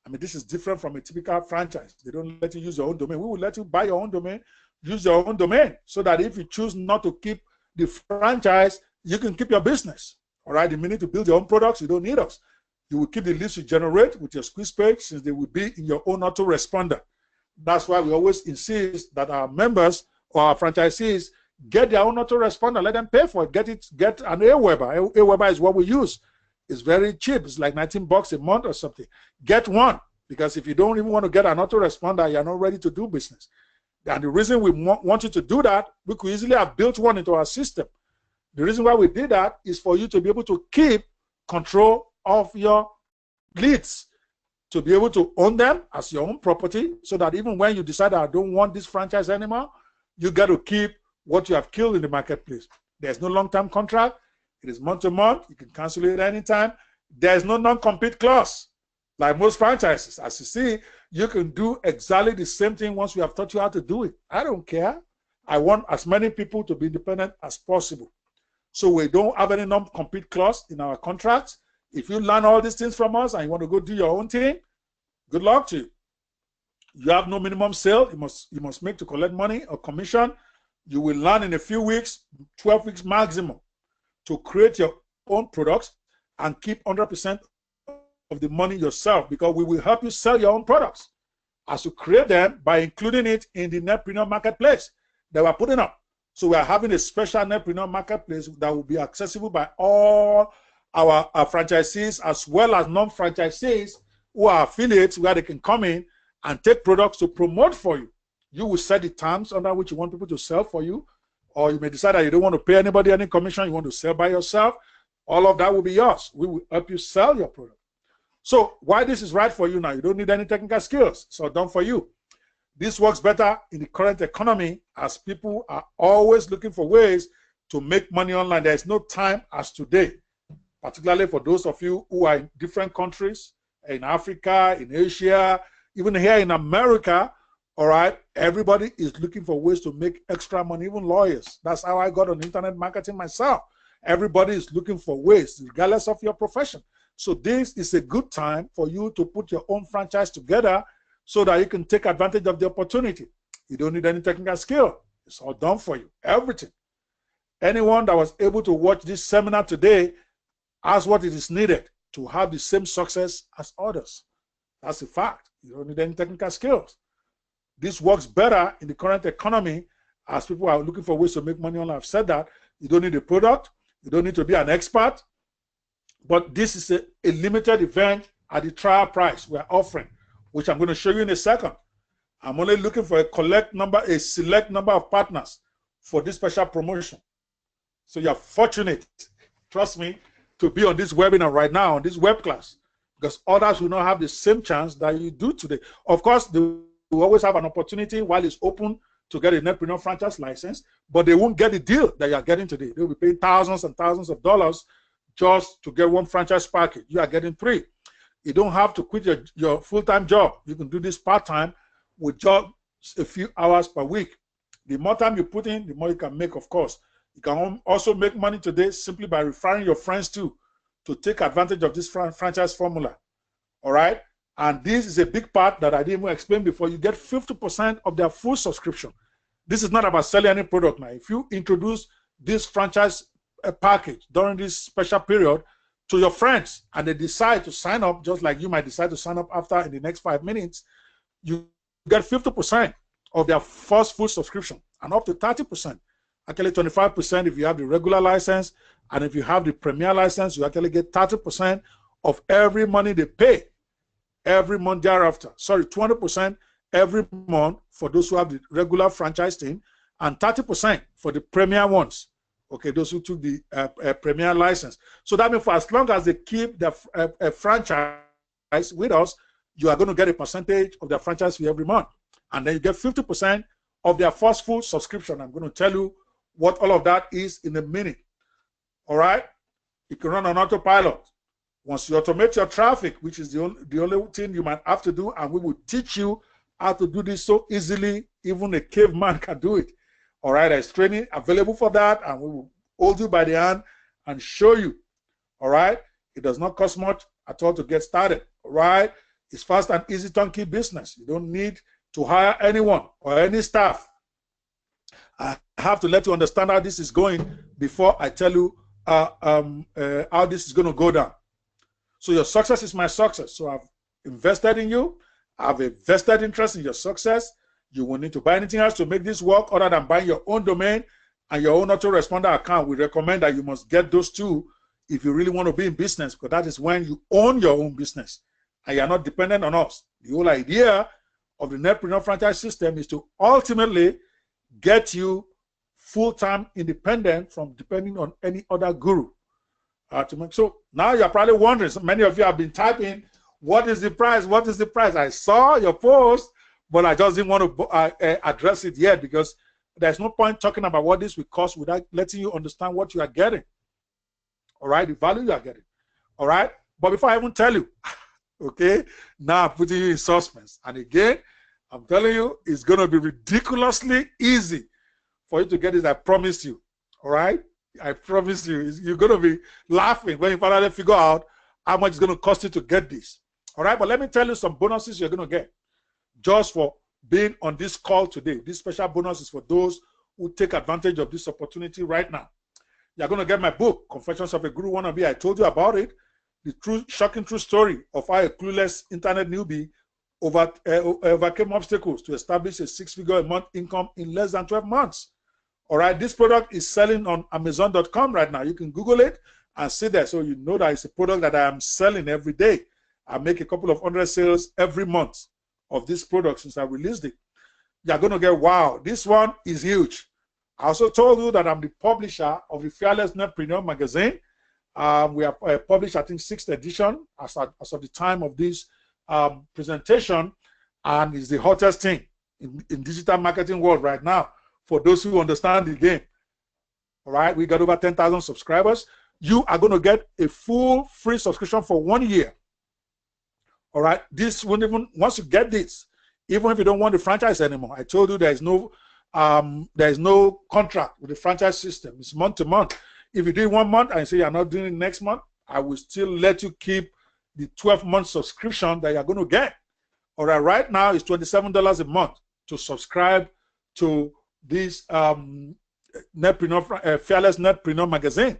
I mean, this is different from a typical franchise. They don't let you use your own domain. We will let you buy your own domain, use your own domain, so that if you choose not to keep the franchise, you can keep your business. All right, the minute to build your own products, you don't need us. You will keep the leads you generate with your squeeze page since they will be in your own autoresponder. That's why we always insist that our members or our franchisees get their own autoresponder. Let them pay for it. Get an Aweber. Aweber is what we use. It's very cheap. It's like $19 a month or something. Get one, because if you don't even want to get an autoresponder, you're not ready to do business. And the reason we want you to do that, we could easily have built one into our system. The reason why we did that is for you to be able to keep control of your leads, to be able to own them as your own property, so that even when you decide, I don't want this franchise anymore, you got to keep what you have killed in the marketplace. There's no long-term contract. It is month to month. You can cancel it anytime. There's no non-compete clause. Like most franchises, as you see, you can do exactly the same thing once we have taught you how to do it. I don't care. I want as many people to be independent as possible. So we don't have any non-compete clause in our contracts. If you learn all these things from us and you want to go do your own thing, good luck to you. You have no minimum sale you must make to collect money or commission. You will learn in a few weeks, 12 weeks maximum, to create your own products and keep 100% of the money yourself, because we will help you sell your own products as you create them by including it in the Nepreneur marketplace that we're putting up. So we are having a special Nepreneur marketplace that will be accessible by all our franchisees as well as non-franchisees who are affiliates, where they can come in and take products to promote for you. You will set the terms under which you want people to sell for you, or you may decide that you don't want to pay anybody any commission, you want to sell by yourself. All of that will be yours. We will help you sell your product. So why this is right for you now, you don't need any technical skills. So done for you. This works better in the current economy as people are always looking for ways to make money online. There is no time as today, particularly for those of you who are in different countries, in Africa, in Asia, even here in America. All right, everybody is looking for ways to make extra money, even lawyers. That's how I got on internet marketing myself. Everybody is looking for ways, regardless of your profession. So this is a good time for you to put your own franchise together so that you can take advantage of the opportunity. You don't need any technical skill. It's all done for you, everything. Anyone that was able to watch this seminar today has what it is needed to have the same success as others. That's a fact. You don't need any technical skills. This works better in the current economy as people are looking for ways to make money online. I've said that. You don't need a product. You don't need to be an expert. But this is a limited event at the trial price we're offering, which I'm going to show you in a second. I'm only looking for a select number of partners for this special promotion. So you're fortunate, trust me, to be on this webinar right now, on this web class, because others will not have the same chance that you do today. Of course, they will always have an opportunity while it's open to get a Nepreneur franchise license, but they won't get the deal that you're getting today. They'll be paying thousands and thousands of dollars just to get one franchise package. You are getting 3. You don't have to quit your full-time job. You can do this part-time with just a few hours per week. The more time you put in, the more you can make, of course. You can also make money today simply by referring your friends to take advantage of this franchise formula. All right? And this is a big part that I didn't even explain before. You get 50% of their full subscription. This is not about selling any product now. If you introduce this franchise package during this special period to your friends and they decide to sign up, just like you might decide to sign up after in the next 5 minutes, you get 50% of their first full subscription and up to 30%. actually 25% if you have the regular license. And if you have the premier license, you actually get 30% of every money they pay every month thereafter. Sorry, 20% every month for those who have the regular franchise team, and 30% for the premier ones. Okay, those who took the premier license. So that means for as long as they keep the franchise with us, you are going to get a percentage of their franchise fee every month. And then you get 50% of their first full subscription. I'm going to tell you what all of that is in a minute. All right? You can run on autopilot. Once you automate your traffic, which is the only thing you might have to do, and we will teach you how to do this so easily, even a caveman can do it. All right, there's training available for that, and we will hold you by the hand and show you. All right, it does not cost much at all to get started. All right, it's fast and easy turnkey business. You don't need to hire anyone or any staff. I have to let you understand how this is going before I tell you how this is going to go down. So your success is my success. So I've invested in you. I have a vested interest in your success. You will need to buy anything else to make this work other than buying your own domain and your own autoresponder account. We recommend that you must get those two if you really want to be in business, because that is when you own your own business and you are not dependent on us. The whole idea of the Netpreneur franchise system is to ultimately get you full-time independent from depending on any other guru. So now you're probably wondering, so many of you have been typing, what is the price? What is the price? I saw your post, but I just didn't want to address it yet, because there's no point talking about what this will cost without letting you understand what you are getting. All right, the value you are getting. All right, but before I even tell you, okay, now I'm putting you in suspense. And again, I'm telling you, it's going to be ridiculously easy for you to get this. I promise you. All right, I promise you, you're going to be laughing when you finally figure out how much it's going to cost you to get this. All right, but let me tell you some bonuses you're going to get just for being on this call today. This special bonus is for those who take advantage of this opportunity right now. You're going to get my book, Confessions of a Guru Wannabe. I told you about it. The shocking true story of how a clueless internet newbie overcame obstacles to establish a 6-figure a month income in less than 12 months. All right, this product is selling on Amazon.com right now. You can Google it and see that, so you know that it's a product that I am selling every day. I make a couple of 100 sales every month of this product since I released it. You're going to get, wow, this one is huge. I also told you that I'm the publisher of the Fearless Netpreneur magazine. We have published, I think, 6th edition as of the time of this presentation, and it's the hottest thing in digital marketing world right now for those who understand the game. All right, we got over 10,000 subscribers. You are going to get a full free subscription for 1 year. All right, this won't even, once you get this, even if you don't want the franchise anymore, I told you there is no contract with the franchise system. It's month to month. If you do it 1 month and you say you're not doing it next month, I will still let you keep the 12-month subscription that you're going to get. All right, right now it's $27 a month to subscribe to this Fearless Netpreneur magazine.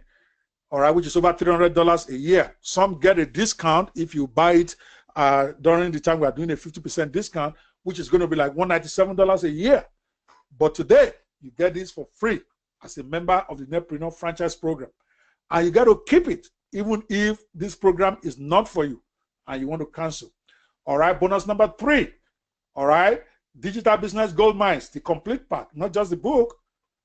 All right, which is over $300 a year. Some get a discount if you buy it during the time we are doing a 50% discount, which is going to be like $197 a year. But today, you get this for free as a member of the Netpreneur franchise program. And you got to keep it, even if this program is not for you and you want to cancel. All right, bonus number 3. All right, Digital Business Gold Mines, the complete pack, not just the book.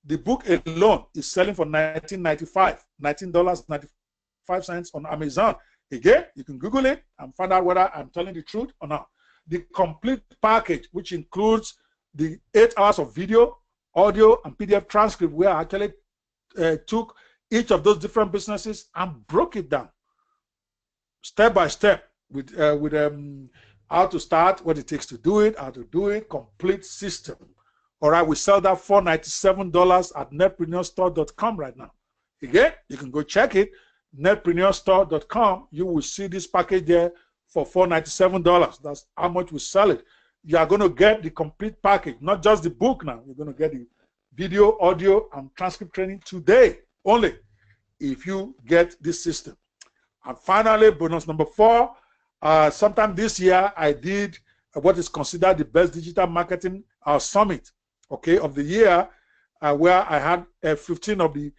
The book alone is selling for $19.95 on Amazon. Again, you can Google it and find out whether I'm telling the truth or not. The complete package, which includes the 8 hours of video, audio, and PDF transcript, where I actually took each of those different businesses and broke it down step by step with how to start, what it takes to do it, how to do it, complete system. All right, we sell that for $97 at netpreneurstore.com right now. Again, you can go check it, netpreneurstore.com. You will see this package there for $497. That's how much we sell it. You are going to get the complete package, not just the book now. You're going to get the video, audio, and transcript training today only if you get this system. And finally, bonus number 4, sometime this year, I did what is considered the best digital marketing summit, okay, of the year. where I had 15 of the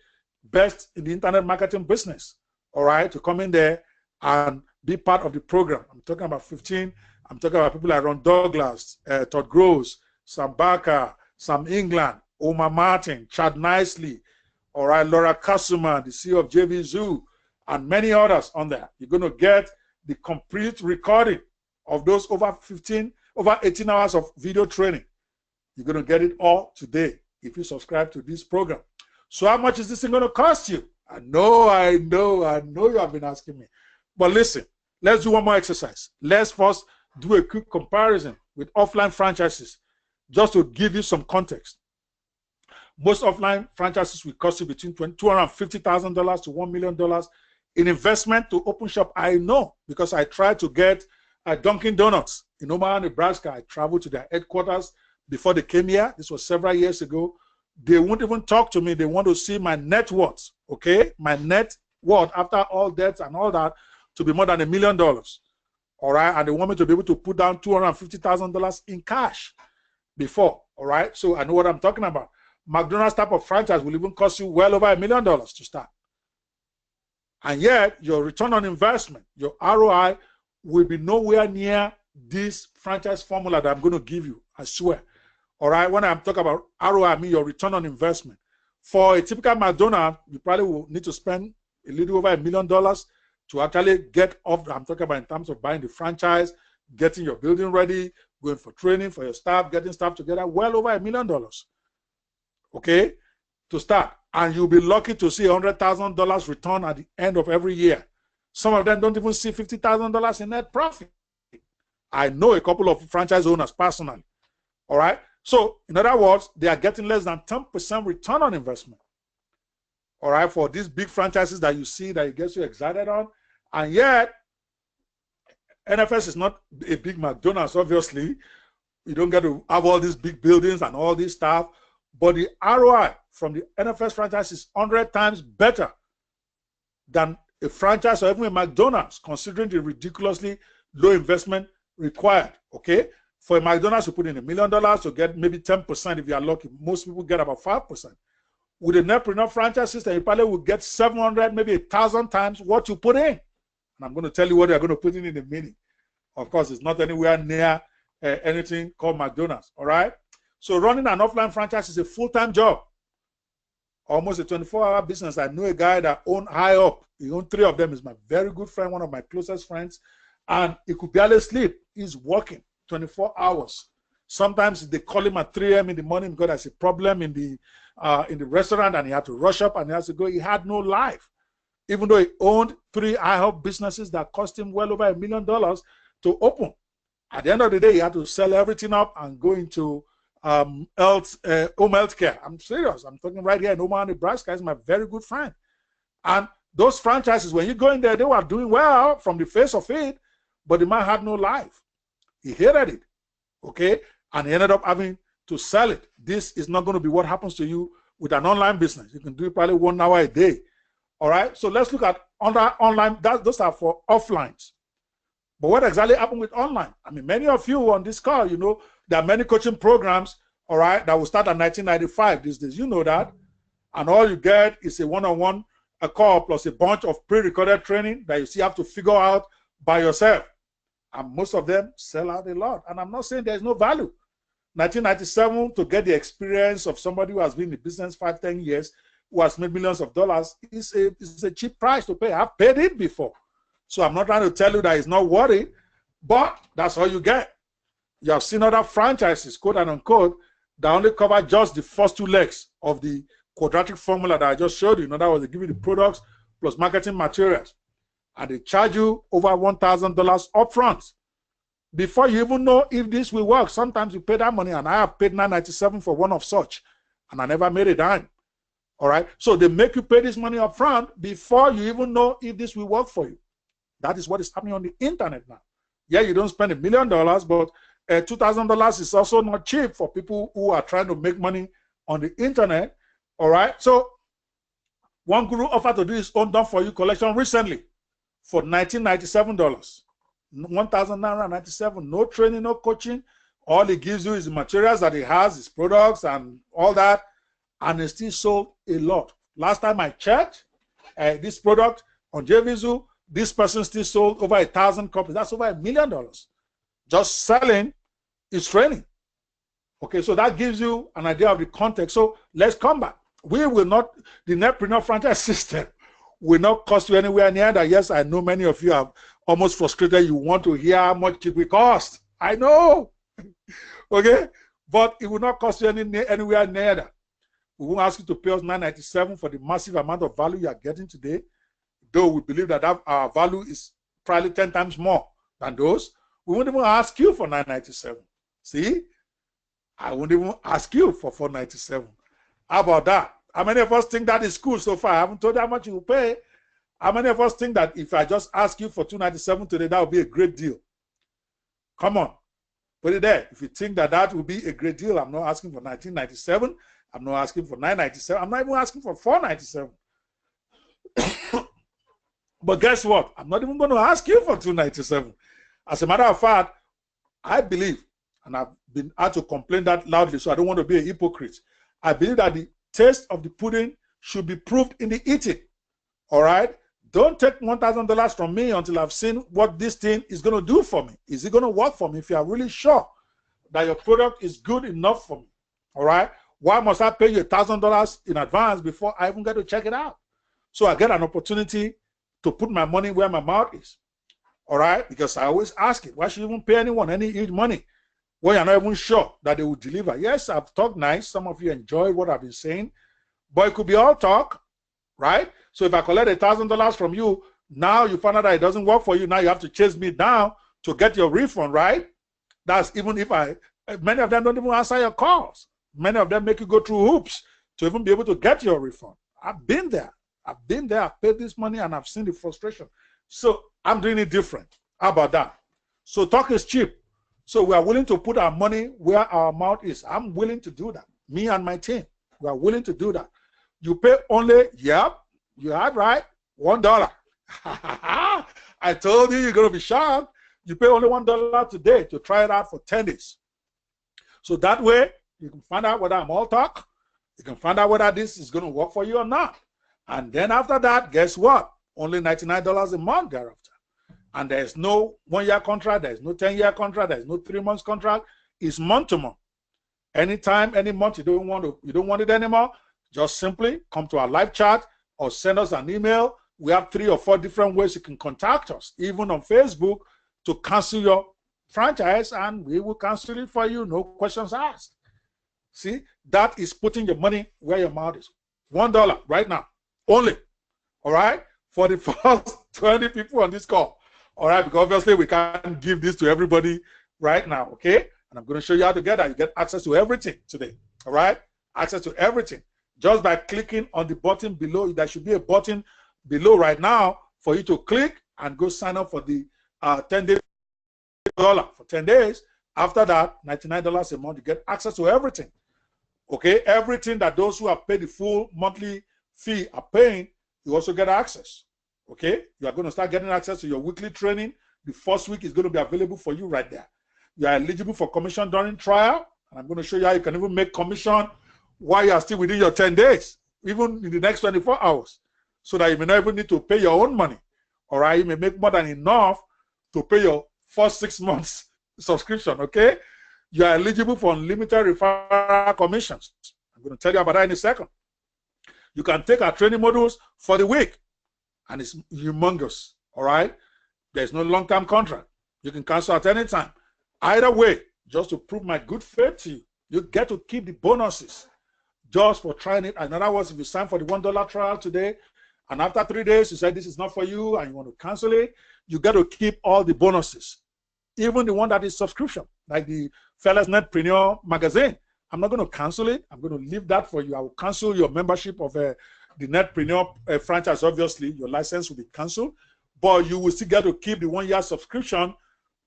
best in the internet marketing business, all right, to come in there and be part of the program. I'm talking about 15. I'm talking about people like Ron Douglas, Todd Groves, Sam Barker, Sam England, Omar Martin, Chad Nicely, all right, Laura Kasuma, the CEO of JV Zoo, and many others on there. You're going to get the complete recording of those over 18 hours of video training. You're going to get it all today if you subscribe to this program. So how much is this thing going to cost you? I know you have been asking me. But listen, let's do one more exercise. Let's first do a quick comparison with offline franchises, just to give you some context. Most offline franchises will cost you between $250,000 to $1 million in investment to open shop. I know, because I tried to get Dunkin' Donuts in Omaha, Nebraska. I traveled to their headquarters before they came here. This was several years ago. They won't even talk to me. They want to see my net worth, okay? My net worth after all debts and all that to be more than $1 million, all right? And they want me to be able to put down $250,000 in cash before, all right? So I know what I'm talking about. McDonald's type of franchise will even cost you well over $1 million to start. And yet, your return on investment, your ROI, will be nowhere near this franchise formula that I'm going to give you, I swear. All right, when I'm talking about ROI, I mean your return on investment. For a typical McDonald's, you probably will need to spend a little over $1 million to actually get off. I'm talking about in terms of buying the franchise, getting your building ready, going for training for your staff, getting staff together, well over $1 million. Okay, to start. And you'll be lucky to see $100,000 return at the end of every year. Some of them don't even see $50,000 in net profit. I know a couple of franchise owners personally. All right. So, in other words, they are getting less than 10% return on investment. All right, for these big franchises that you see that it gets you excited on. And yet, NFS is not a big McDonald's, obviously. You don't get to have all these big buildings and all this stuff. But the ROI from the NFS franchise is 100 times better than a franchise or even a McDonald's, considering the ridiculously low investment required, okay? For a McDonald's, you put in $1 million to get maybe 10% if you are lucky. Most people get about 5%. With a Nepreneur franchise system, you probably will get 700, maybe 1,000 times what you put in. And I'm going to tell you what you're going to put in a minute. Of course, it's not anywhere near anything called McDonald's, all right? So running an offline franchise is a full-time job, almost a 24-hour business. I know a guy that owned high up. He owned 3 of them. He's my very good friend, one of my closest friends. And he could barely sleep. He's working 24 hours. Sometimes they call him at 3 a.m. in the morning because there's a problem in the restaurant and he had to rush up and he has to go. He had no life. Even though he owned 3 IHOP businesses that cost him well over $1 million to open. At the end of the day, he had to sell everything up and go into home health care. I'm serious. I'm talking right here in Omaha, Nebraska. He's my very good friend. And those franchises, when you go in there, they were doing well from the face of it, but the man had no life. He hated it, okay? And he ended up having to sell it. This is not going to be what happens to you with an online business. You can do it probably 1 hour a day, all right? So let's look at online. Those are for offlines. But what exactly happened with online? I mean, many of you on this call, you know, there are many coaching programs, all right, that will start at $19.95 these days. You know that. And all you get is a one-on-one call plus a bunch of pre-recorded training that you still have to figure out by yourself. And most of them sell out a lot. And I'm not saying there's no value. $19.97 to get the experience of somebody who has been in the business 5-10 years, who has made millions of dollars, is a cheap price to pay. I've paid it before. So I'm not trying to tell you that it's not worth it, but that's all you get. You have seen other franchises, quote and unquote, that only cover just the first 2 legs of the quadratic formula that I just showed you. In other words, they give you the products plus marketing materials. And they charge you over $1,000 upfront. Before you even know if this will work, sometimes you pay that money, and I have paid $9.97 for one of such, and I never made a dime. All right? So they make you pay this money upfront before you even know if this will work for you. That is what is happening on the internet now. Yeah, you don't spend $1 million, but $2,000 is also not cheap for people who are trying to make money on the internet. All right? So one guru offered to do his own done-for-you collection recently for $1,997. $1,997. No training, no coaching. All he gives you is the materials that he has, his products and all that. and it still sold a lot. Last time I checked, this product on JVZoo, this person still sold over 1,000 copies. That's over $1 million. Just selling is training. Okay, so that gives you an idea of the context. So let's come back. We will not, the Netpreneur franchise system will not cost you anywhere near that. Yes, I know many of you are almost frustrated. You want to hear how much it will cost. I know. Okay, but it will not cost you anywhere near that. We won't ask you to pay us $9.97 for the massive amount of value you are getting today, though we believe that our value is probably 10 times more than those. We won't even ask you for $9.97. See? I won't even ask you for $4.97. How about that? How many of us think that is cool so far? I haven't told you how much you will pay. How many of us think that if I just ask you for $2.97 today, that would be a great deal? Come on. Put it there. If you think that that would be a great deal, I'm not asking for $19.97. I'm not asking for $9.97. I'm not even asking for $4.97. But guess what? I'm not even going to ask you for $2.97. As a matter of fact, I believe, and I've been asked to complain that loudly, so I don't want to be a hypocrite. I believe that the taste of the pudding should be proved in the eating. All right? Don't take $1,000 from me until I've seen what this thing is going to do for me. Is it going to work for me? If you are really sure that your product is good enough for me, all right? Why must I pay you $1,000 in advance before I even get to check it out? So I get an opportunity to put my money where my mouth is, all right? Because I always ask it, why should you even pay anyone any huge money when you're not even sure that they will deliver? Yes, I've talked nice. Some of you enjoy what I've been saying, but it could be all talk, right? So if I collect $1,000 from you, now you find out that it doesn't work for you. Now you have to chase me down to get your refund, right? That's even if many of them don't even answer your calls. Many of them make you go through hoops to even be able to get your refund. I've been there. I've been there. I've paid this money and I've seen the frustration. So I'm doing it different. How about that? So talk is cheap. So we are willing to put our money where our mouth is. I'm willing to do that. Me and my team, we are willing to do that. You pay only, yep, you had right, $1. I told you you're going to be shocked. You pay only $1 today to try it out for 10 days. So that way, you can find out whether I'm all talk. You can find out whether this is going to work for you or not. And then after that, guess what? Only $99 a month thereafter. And there's no 1-year contract. There's no 10-year contract. There's no 3 months contract. It's month to month. Anytime, any month you don't want it anymore, just simply come to our live chat or send us an email. We have 3 or 4 different ways you can contact us, even on Facebook, to cancel your franchise, and we will cancel it for you, no questions asked. See, that is putting your money where your mouth is. $1 right now, only. All right, for the first 20 people on this call. All right, because obviously we can't give this to everybody right now. Okay, and I'm going to show you how to get that. You get access to everything today. All right, access to everything just by clicking on the button below. There should be a button below right now for you to click and go sign up for the 10-day $10 for 10 days. After that, $99 a month, you get access to everything. Okay, everything that those who have paid the full monthly fee are paying, you also get access. Okay, you are going to start getting access to your weekly training. The first week is going to be available for you right there. You are eligible for commission during trial, and I'm going to show you how you can even make commission while you are still within your 10 days, even in the next 24 hours, so that you may not even need to pay your own money. All right, you may make more than enough to pay your first 6 months subscription. Okay, you are eligible for unlimited referral commissions. I'm going to tell you about that in a second. You can take our training modules for the week, and it's humongous. All right, there's no long-term contract. You can cancel at any time. Either way, just to prove my good faith to you, you get to keep the bonuses just for trying it. In other words, if you sign for the $1 trial today, and after 3 days you say this is not for you and you want to cancel it, you get to keep all the bonuses, even the one that is subscription, like the Fearless Netpreneur magazine. I'm not going to cancel it. I'm going to leave that for you. I will cancel your membership of the Netpreneur franchise. Obviously, your license will be canceled, but you will still get to keep the 1-year subscription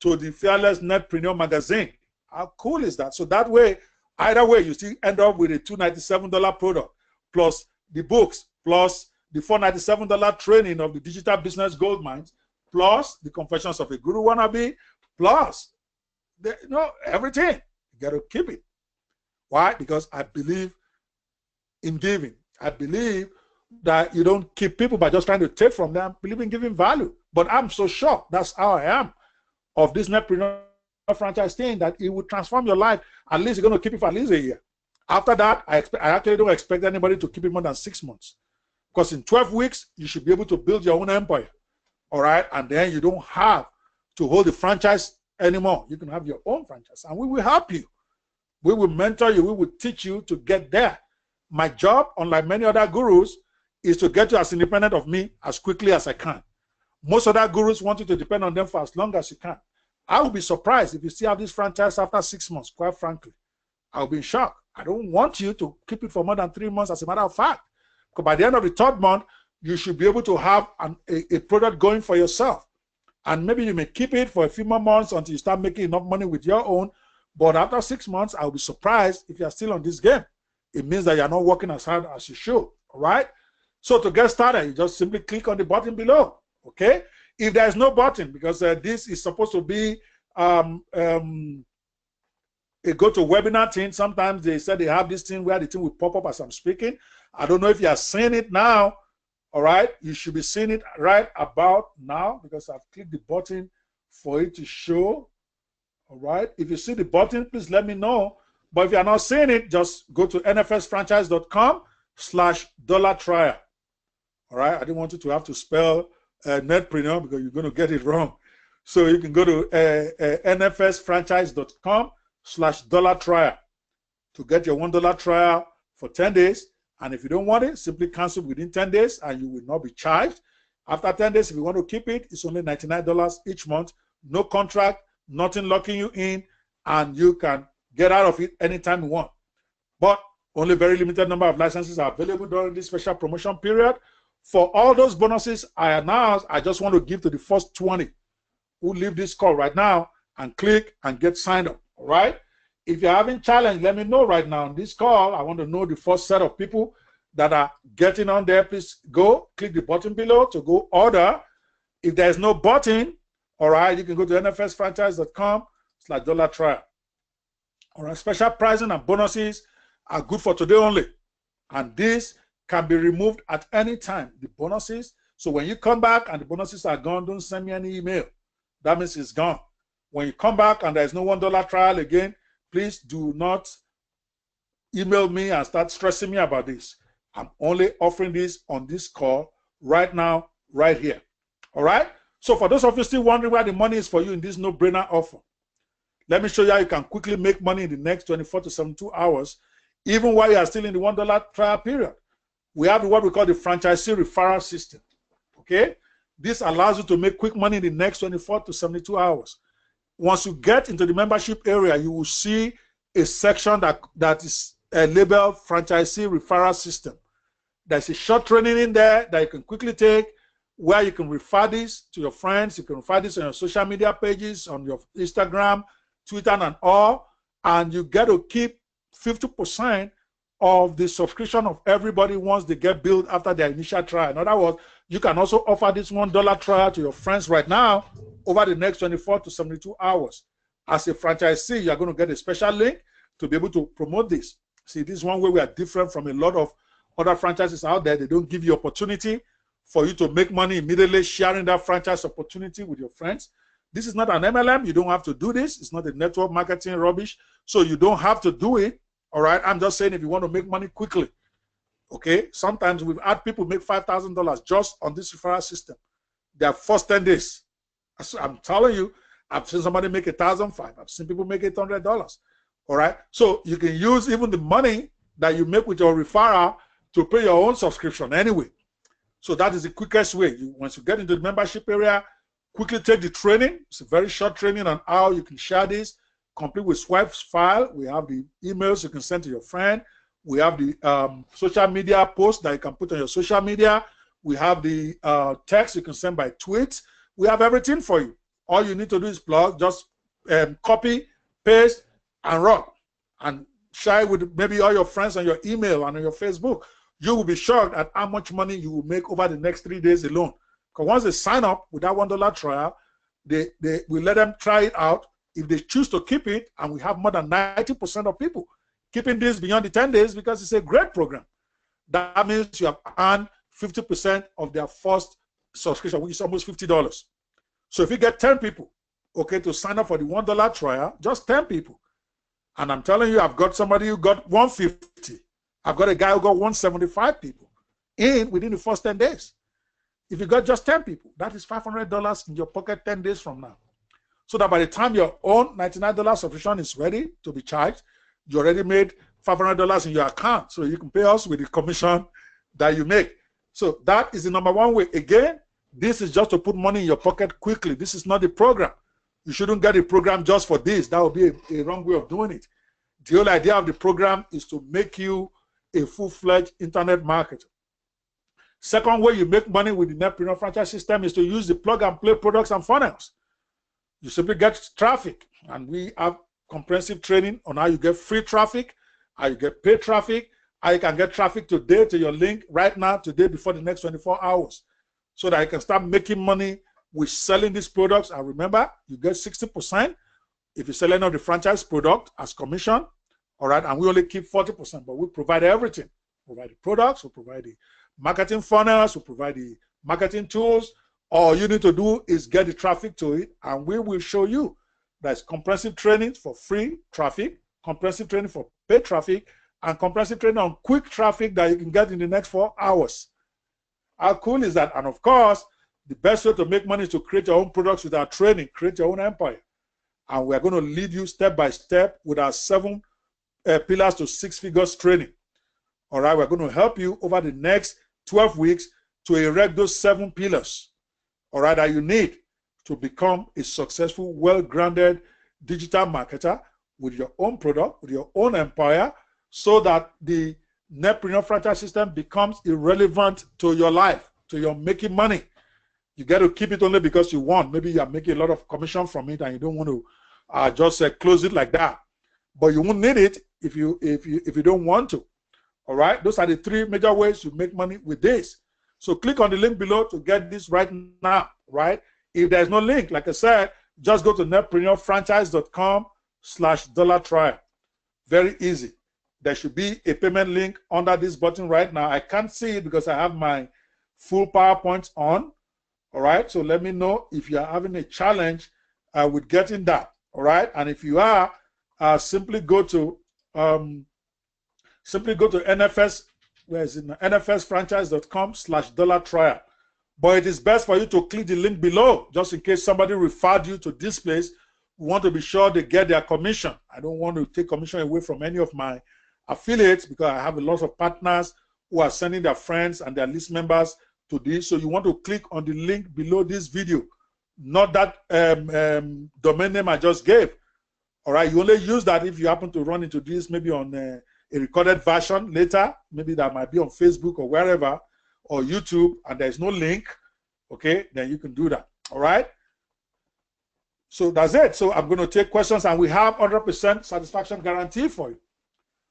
to the Fearless Netpreneur magazine. How cool is that? So that way, either way, you still end up with a $297 product, plus the books, plus the $497 training of the digital business gold mines, plus the Confessions of a Guru Wannabe, plus everything. You got to keep it. Why? Because I believe in giving. I believe that you don't keep people by just trying to take from them. I believe in giving value. But I'm so shocked. That's how I am of this Netpreneur franchise thing, that it will transform your life. At least you're going to keep it for at least a year. After that, I actually don't expect anybody to keep it more than 6 months. Because in 12 weeks, you should be able to build your own empire. All right? And then you don't have to hold the franchise anymore. You can have your own franchise. And we will help you. We will mentor you. We will teach you to get there. My job, unlike many other gurus, is to get you as independent of me as quickly as I can. Most other gurus want you to depend on them for as long as you can. I will be surprised if you still have this franchise after 6 months, quite frankly. I'll be in shock. I don't want you to keep it for more than 3 months, as a matter of fact. Because by the end of the 3rd month, you should be able to have a product going for yourself. And maybe you may keep it for a few more months until you start making enough money with your own. But after 6 months, I'll be surprised if you're still on this game. It means that you're not working as hard as you should. All right? So to get started, you just simply click on the button below. Okay? If there's no button, because this is supposed to be a go-to-webinar thing. Sometimes they said they have this thing where the thing will pop up as I'm speaking. I don't know if you are seeing it now. All right? You should be seeing it right about now, because I've clicked the button for it to show. All right? If you see the button, please let me know. But if you're not seeing it, just go to nfsfranchise.com/$trial. All right? I didn't want you to have to spell Netpreneur, because you're going to get it wrong. So you can go to nfsfranchise.com/$trial to get your $1 trial for 10 days. And if you don't want it, simply cancel within 10 days and you will not be charged. After 10 days, if you want to keep it, it's only $99 each month. No contract, nothing locking you in, and you can get out of it anytime you want. But only very limited number of licenses are available during this special promotion period. For all those bonuses I announced, I just want to give to the first 20 who leave this call right now and click and get signed up. All right? If you're having challenge, let me know right now on this call. I want to know the first set of people that are getting on there. Please go click the button below to go order. If there's no button, all right, you can go to nfsfranchise.com/$trial. All right, special pricing and bonuses are good for today only. And this can be removed at any time, the bonuses. So when you come back and the bonuses are gone, don't send me any email. That means it's gone. When you come back and there's no $1 trial again, please do not email me and start stressing me about this. I'm only offering this on this call right now, right here. All right? So for those of you still wondering where the money is for you in this no-brainer offer, let me show you how you can quickly make money in the next 24 to 72 hours, even while you are still in the $1 trial period. We have what we call the franchisee referral system. Okay? This allows you to make quick money in the next 24 to 72 hours. Once you get into the membership area, you will see a section that is labeled franchisee referral system. There's a short training in there that you can quickly take, where you can refer this to your friends. You can refer this on your social media pages, on your Instagram, Twitter, and all. And you get to keep 50% of the subscription of everybody once they get billed after their initial trial. In other words, you can also offer this $1 trial to your friends right now over the next 24 to 72 hours. As a franchisee, you're going to get a special link to be able to promote this. See, this is one way we are different from a lot of other franchises out there. They don't give you opportunity for you to make money immediately, sharing that franchise opportunity with your friends. This is not an MLM. You don't have to do this. It's not a network marketing rubbish. So you don't have to do it. All right. I'm just saying if you want to make money quickly. Okay. Sometimes we've had people make $5,000 just on this referral system. Their first 10 days. I'm telling you, I've seen somebody make $1,500. I've seen people make $800. All right. So you can use even the money that you make with your referral to pay your own subscription anyway. So that is the quickest way. Once you get into the membership area, quickly take the training. It's a very short training on how you can share this, complete with Swipe's file. We have the emails you can send to your friend. We have the social media posts that you can put on your social media. We have the text you can send by tweets. We have everything for you. All you need to do is plug, just copy, paste, and run. And share with maybe all your friends on your email and on your Facebook. You will be shocked at how much money you will make over the next 3 days alone. Because once they sign up with that $1 trial, we let them try it out. If they choose to keep it, and we have more than 90% of people keeping this beyond the 10 days because it's a great program. that means you have earned 50% of their first subscription, which is almost $50. So if you get 10 people, okay, to sign up for the $1 trial, just 10 people. And I'm telling you, I've got somebody who got 150. I've got a guy who got 175 people in within the first 10 days. If you got just 10 people, that is $500 in your pocket 10 days from now. So that by the time your own $99 subscription is ready to be charged, you already made $500 in your account. So you can pay us with the commission that you make. So that is the number one way. Again, this is just to put money in your pocket quickly. This is not the program. You shouldn't get a program just for this. That would be a wrong way of doing it. The whole idea of the program is to make you a full-fledged internet marketer. Second way you make money with the Netpreneur franchise system is to use the plug-and-play products and funnels. You simply get traffic, and we have comprehensive training on how you get free traffic, how you get paid traffic, how you can get traffic today to your link right now, today, before the next 24 hours, so that you can start making money with selling these products. And remember, you get 60% if you sell any of the franchise product as commission, all right? And we only keep 40%, but we provide everything. We provide the products, we provide the marketing funnels, we provide the marketing tools. All you need to do is get the traffic to it, and we will show you. There's comprehensive training for free traffic, comprehensive training for paid traffic, and comprehensive training on quick traffic that you can get in the next 4 hours. How cool is that? And of course, the best way to make money is to create your own products with our training, create your own empire. And we're going to lead you step by step with our 7 pillars to 6 figures training. All right, we're going to help you over the next 12 weeks to erect those 7 pillars, all right, that you need to become a successful, well-grounded digital marketer with your own product, with your own empire, so that the Netpreneur franchise system becomes irrelevant to your life, to your making money. You got to keep it only because you want. Maybe you are making a lot of commission from it and you don't want to just close it like that. But you won't need it if you don't want to. All right, those are the 3 major ways you make money with this. So click on the link below to get this right now, right? If there's no link, like I said, just go to netpreneurfranchise.com/$trial. Very easy. There should be a payment link under this button right now. I can't see it because I have my full PowerPoint on. All right, so let me know if you are having a challenge with getting that. All right, and if you are, simply go to NFS. Where is it? NFSfranchise.com/$trial. But it is best for you to click the link below, just in case somebody referred you to this place. We want to be sure they get their commission. I don't want to take commission away from any of my affiliates because I have a lot of partners who are sending their friends and their list members to this. So you want to click on the link below this video, not that domain name I just gave. All right, you only use that if you happen to run into this maybe on a recorded version later, maybe that might be on Facebook or wherever, or YouTube, and there's no link, okay, then you can do that. All right, so that's it. So I'm going to take questions, and we have 100% satisfaction guarantee for you.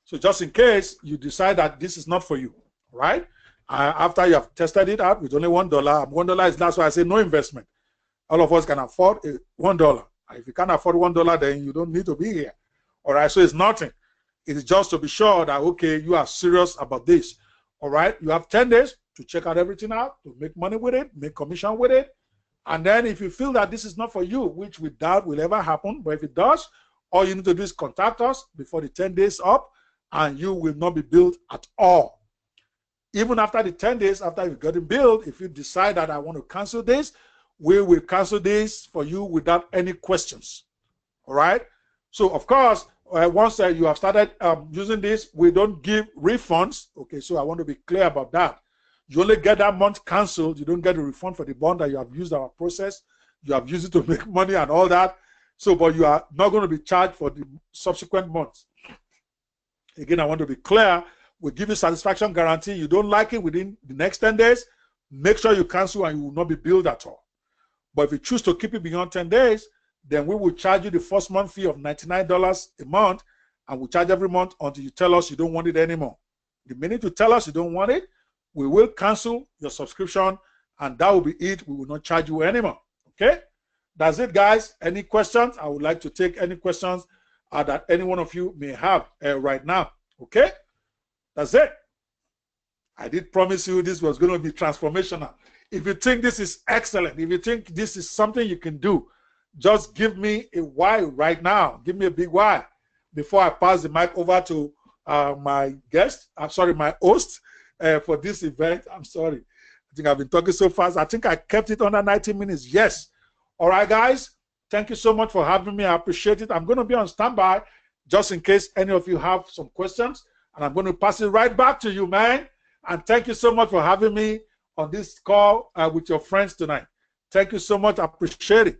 So just in case you decide that this is not for you, right? After you have tested it out with only $1, $1 is, that's why I say no investment. All of us can afford $1. If you can't afford $1, then you don't need to be here. All right, so it's nothing. It is just to be sure that, okay, you are serious about this. All right, you have 10 days to check out everything out, to make money with it, make commission with it. And then if you feel that this is not for you, which we doubt will ever happen, but if it does, all you need to do is contact us before the 10 days up, and you will not be billed at all. Even after the 10 days, after you've gotten billed, if you decide that I want to cancel this, we will cancel this for you without any questions. All right? So, of course, once you have started using this, we don't give refunds. Okay, so I want to be clear about that. You only get that month canceled. You don't get a refund for the month that you have used our process. You have used it to make money and all that. So, but you are not going to be charged for the subsequent months. Again, I want to be clear. We give you satisfaction guarantee. You don't like it within the next 10 days, make sure you cancel and you will not be billed at all. But if you choose to keep it beyond 10 days, then we will charge you the first month fee of $99 a month, and we'll charge every month until you tell us you don't want it anymore. The minute you tell us you don't want it, we will cancel your subscription, and that will be it. We will not charge you anymore. Okay? That's it, guys. Any questions? I would like to take any questions that any one of you may have right now. Okay? That's it. I did promise you this was going to be transformational. If you think this is excellent, if you think this is something you can do, just give me a Y right now. Give me a big Y before I pass the mic over to my guest. I'm sorry, my host for this event. I'm sorry. I think I've been talking so fast. I think I kept it under 90 minutes. Yes. All right, guys. Thank you so much for having me. I appreciate it. I'm going to be on standby just in case any of you have some questions. And I'm going to pass it right back to you, man. And thank you so much for having me on this call with your friends tonight. Thank you so much. I appreciate it.